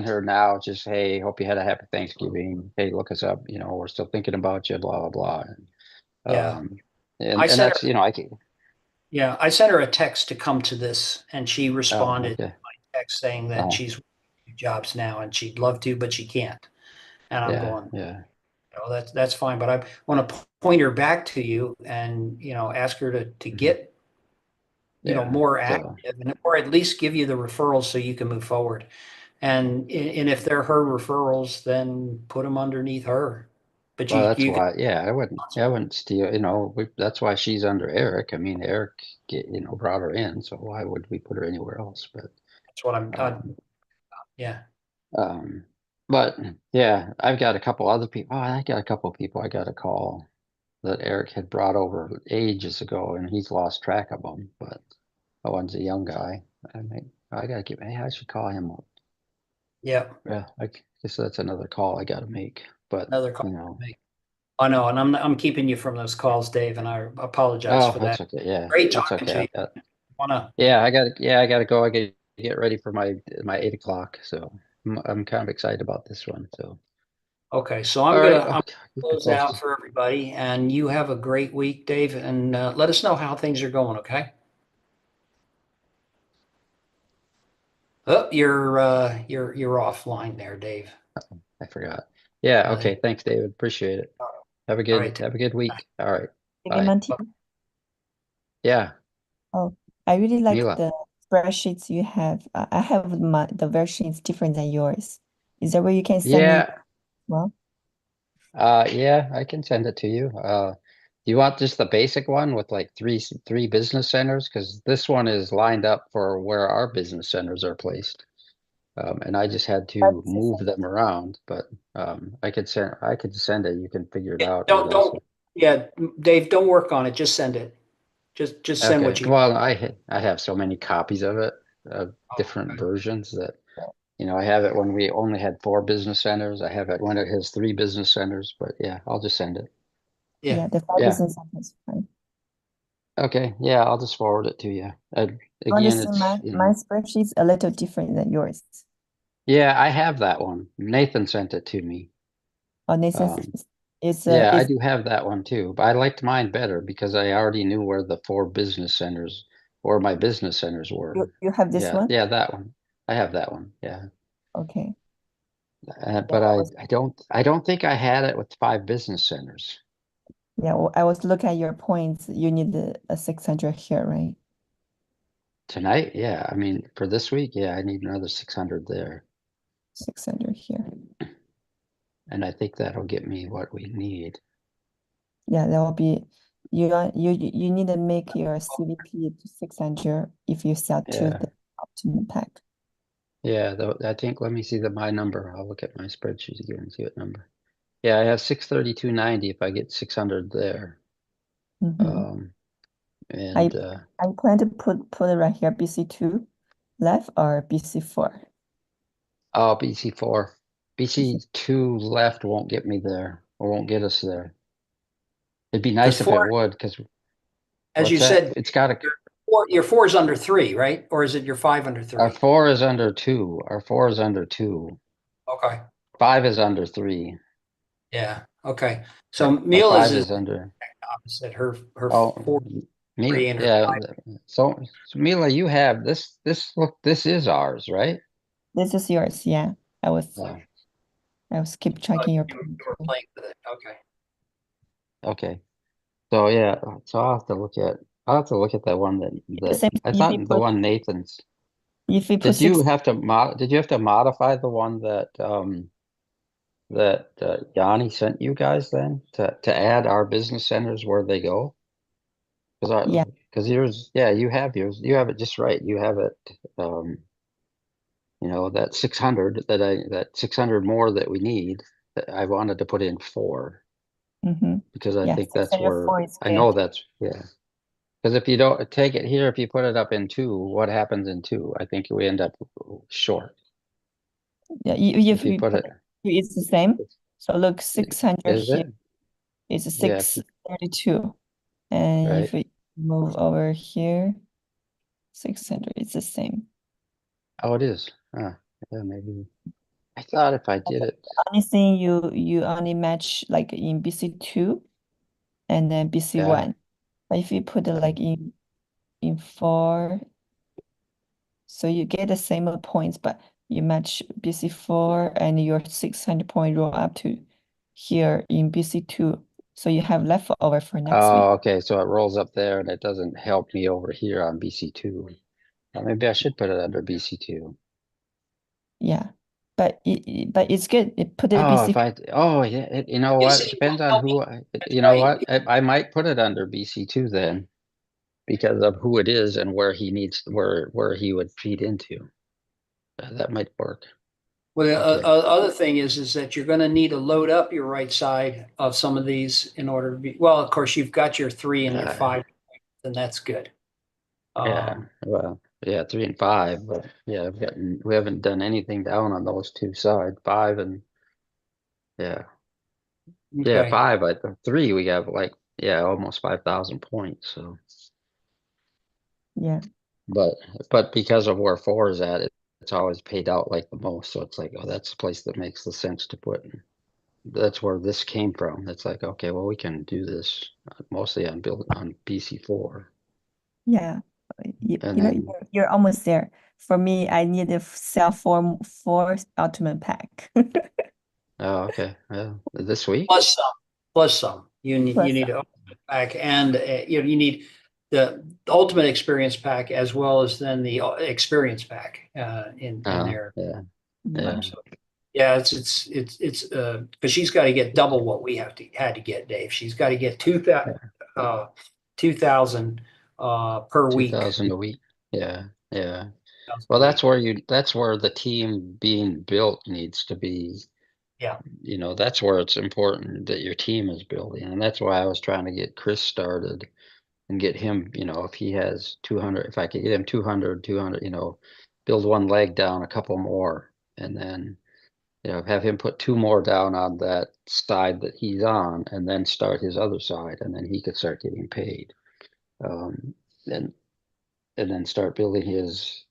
her now, just, hey, hope you had a happy Thanksgiving. Hey, look us up. We're still thinking about you, blah blah blah. Yeah. Um, I and sent that's, her, I can. yeah, I sent her a text to come to this, and she Oh, responded to okay. my text saying that Oh, she's working jobs now and she'd love to, but she can't. And I'm yeah, going, yeah. that's fine. But I want to point her back to you and ask her to Mhm. get Yeah. more So. active or at least give you the referrals so you can move forward. And if they're her referrals, then put them underneath her. But Well, that's you can why, yeah, I wouldn't steal, that's why she's under Eric. I mean, Eric, brought her in, so why would we put her anywhere else? But, that's what um, yeah. um, but yeah, I've got a couple other people. Oh, I got a couple of people I got to call that Eric had brought over ages ago, and he's lost track of them. But one's a young guy. I gotta hey, I should call him up. Yeah. Yeah, I guess that's another call I got to make. But, Another call to make. I know, and I'm keeping you from those calls, Dave, and I apologize Oh, for that's that. okay. Yeah, Great that's talking to okay. you. Wanna, Yeah, I gotta go. I gotta get ready for my 8 o'clock. So I'm kind of excited about this one. So okay, so all right, I'm okay, keep you close out posted. for everybody, and you have a great week, Dave, and let us know how things are going, okay? Oh, you're offline there, Dave. I forgot. Yeah, Uh, okay. Thanks, David. Appreciate it. all right. Have a good week. All right. Okay, Bye. Monty. Yeah, Oh, I really like Mila. the spreadsheets you have. I have the version is different than yours. Is there a way you can send me? Yeah, Well, yeah, I can send it to you. Do you want just the basic one with like three business centers? Because this one is lined up for where our business centers are placed. And I just had to that's the move same. them around, but I could send it. You can figure it out, I guess. Don't, yeah, Dave, don't work on it. Just send it. Just send Okay. what you. Well, I have so many copies of it, different versions that I have it when we only had 4 business centers. I have it when it has 3 business centers, but yeah, I'll just send it. Yeah. Yeah, the five Yeah. business is fine. Okay. Yeah, I'll just forward it to you. Again, Honestly, it's, my spreadsheet's a little different than yours. yeah, I have that one. Nathan sent it to me. Oh, Nathan's Um, is yeah, I is do have that one too, but I liked mine better because I already knew where the 4 business centers or my business centers were. you have this Yeah, one? yeah, that one. I have that one. Yeah. Okay. Yeah, But I don't think I had it with 5 business centers well, I was looking at your points. You need a 600 here, right? tonight. Yeah, I mean for this week, yeah, I need another 600 there, 600 here. and I think that'll get me what we need. Yeah, that will be you need to make your CVP to 600 if you sell to Yeah, the optimum pack. yeah. Though I think let me see my number. I'll look at my spreadsheet again and see what number. Yeah, I have 632.90 if I get 600 there. Mhm. I And I plan to put it right here, BC2 left or BC4. oh, BC4, BC2 left won't get me there, or won't get us there. It'd be Because nice if four, it would, because as you what's that? said, It's got to. your 4 is under 3, right? Or is it your 5 under Our 3? 4 is under 2. Our 4 is under 2. Okay. 5 is under 3. Yeah. Okay. So Our Mila's 5 is is under. opposite. Her Oh, 4 3 and her yeah. 5. So Mila, you have this. Look, this is ours, right? This is yours, yeah. Yeah. I was keep Oh, checking your you point were too. playing with it. Okay. Okay. So yeah. So I'll have to look at that one The that same I if you thought the put one Nathan's. if you put six Did you have to modify the one that Yanni sent you guys then to add our business centers where they go? yeah. Because yours, yeah, you have yours. You have it just right. You have it, um, that 600 that 600 more that we need. That I wanted to put in 4 Mm-hmm. because I Yeah, think that's where 604 is I know good. that's yeah. Because if you don't take it here, if you put it up in 2, what happens in 2? I think we end up short. Yeah, If if you you put put it, it's the same. So look, 600 is here it? is Yeah, 632. And if right. we move over here, 600, it's the same. Oh, it is. Yeah, maybe. I thought if I did Okay. it, Only thing you only match like in BC2 and then yeah. BC1. But if you put it like in 4, so you get the same points, but you match BC4 and your 600 point roll up to here in BC2. So you have leftover for next week. Oh, okay. So it rolls up there and it doesn't help me over here on BC2. Maybe I should put it under BC2. Yeah. But it's good. It put it Oh, BC. yeah, you know You what? see, It depends on help me. who, That's you know right. what? I might put it under BC2 then because of who it is and where he needs, where he would feed into. That might work. Well, the Okay. other thing is that you're going to need to load up your right side of some of these in order to be, well, of course, you've got your 3 and your Uh, 5, and that's good. yeah. Well, yeah, 3 and 5, but yeah, we haven't done anything down on those 2 sides, 5 and yeah. Yeah, Okay. 5, but 3 we got like, yeah, almost 5,000 points. So, Yeah. but because of where 4 is at, it's always paid out like the most. So it's like, oh, that's the place that makes the sense to put. That's where this came from. It's like, okay, well, we can do this mostly on BC4. Yeah. You And know, then, you're almost there. For me, I need to sell four ultimate pack. oh, okay, yeah, this week. Plus some. You Plus need a pack, and you need the ultimate experience pack as well as then the experience pack in there. Yeah, Yeah. So, yeah, it's because she's got to get double what we had to get, Dave. She's got to get 2,000 per week. 2,000 a week. Yeah, yeah. 2,000 Well, a week. that's where the team being built needs to be. Yeah. You know, that's where it's important that your team is building, and that's why I was trying to get Chris started and get him. You know, if he has 200, if I could get him 200, you know, build one leg down, a couple more, and then, you know, have him put 2 more down on that side that he's on, and then start his other side, and then he could start getting paid. And then start building his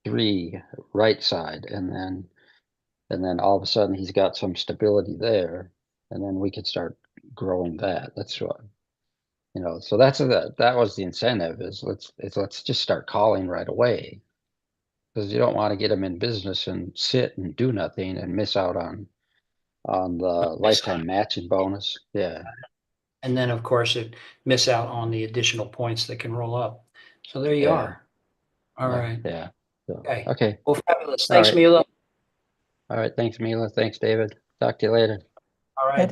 3 right side, and then all of a sudden he's got some stability there, and then we could start growing that. That's what, you know. So that was the incentive, is let's just start calling right away, because you don't want to get them in business and sit and do nothing and miss out on the lifetime matching bonus. Yeah, And then, of course, it miss out on the additional points that can roll up. So there you yeah, are. All right. yeah. So, Okay. okay, Well, fabulous. All Thanks, right. Mila. All right, thanks, Mila. Thanks, David. Talk to you later. All right.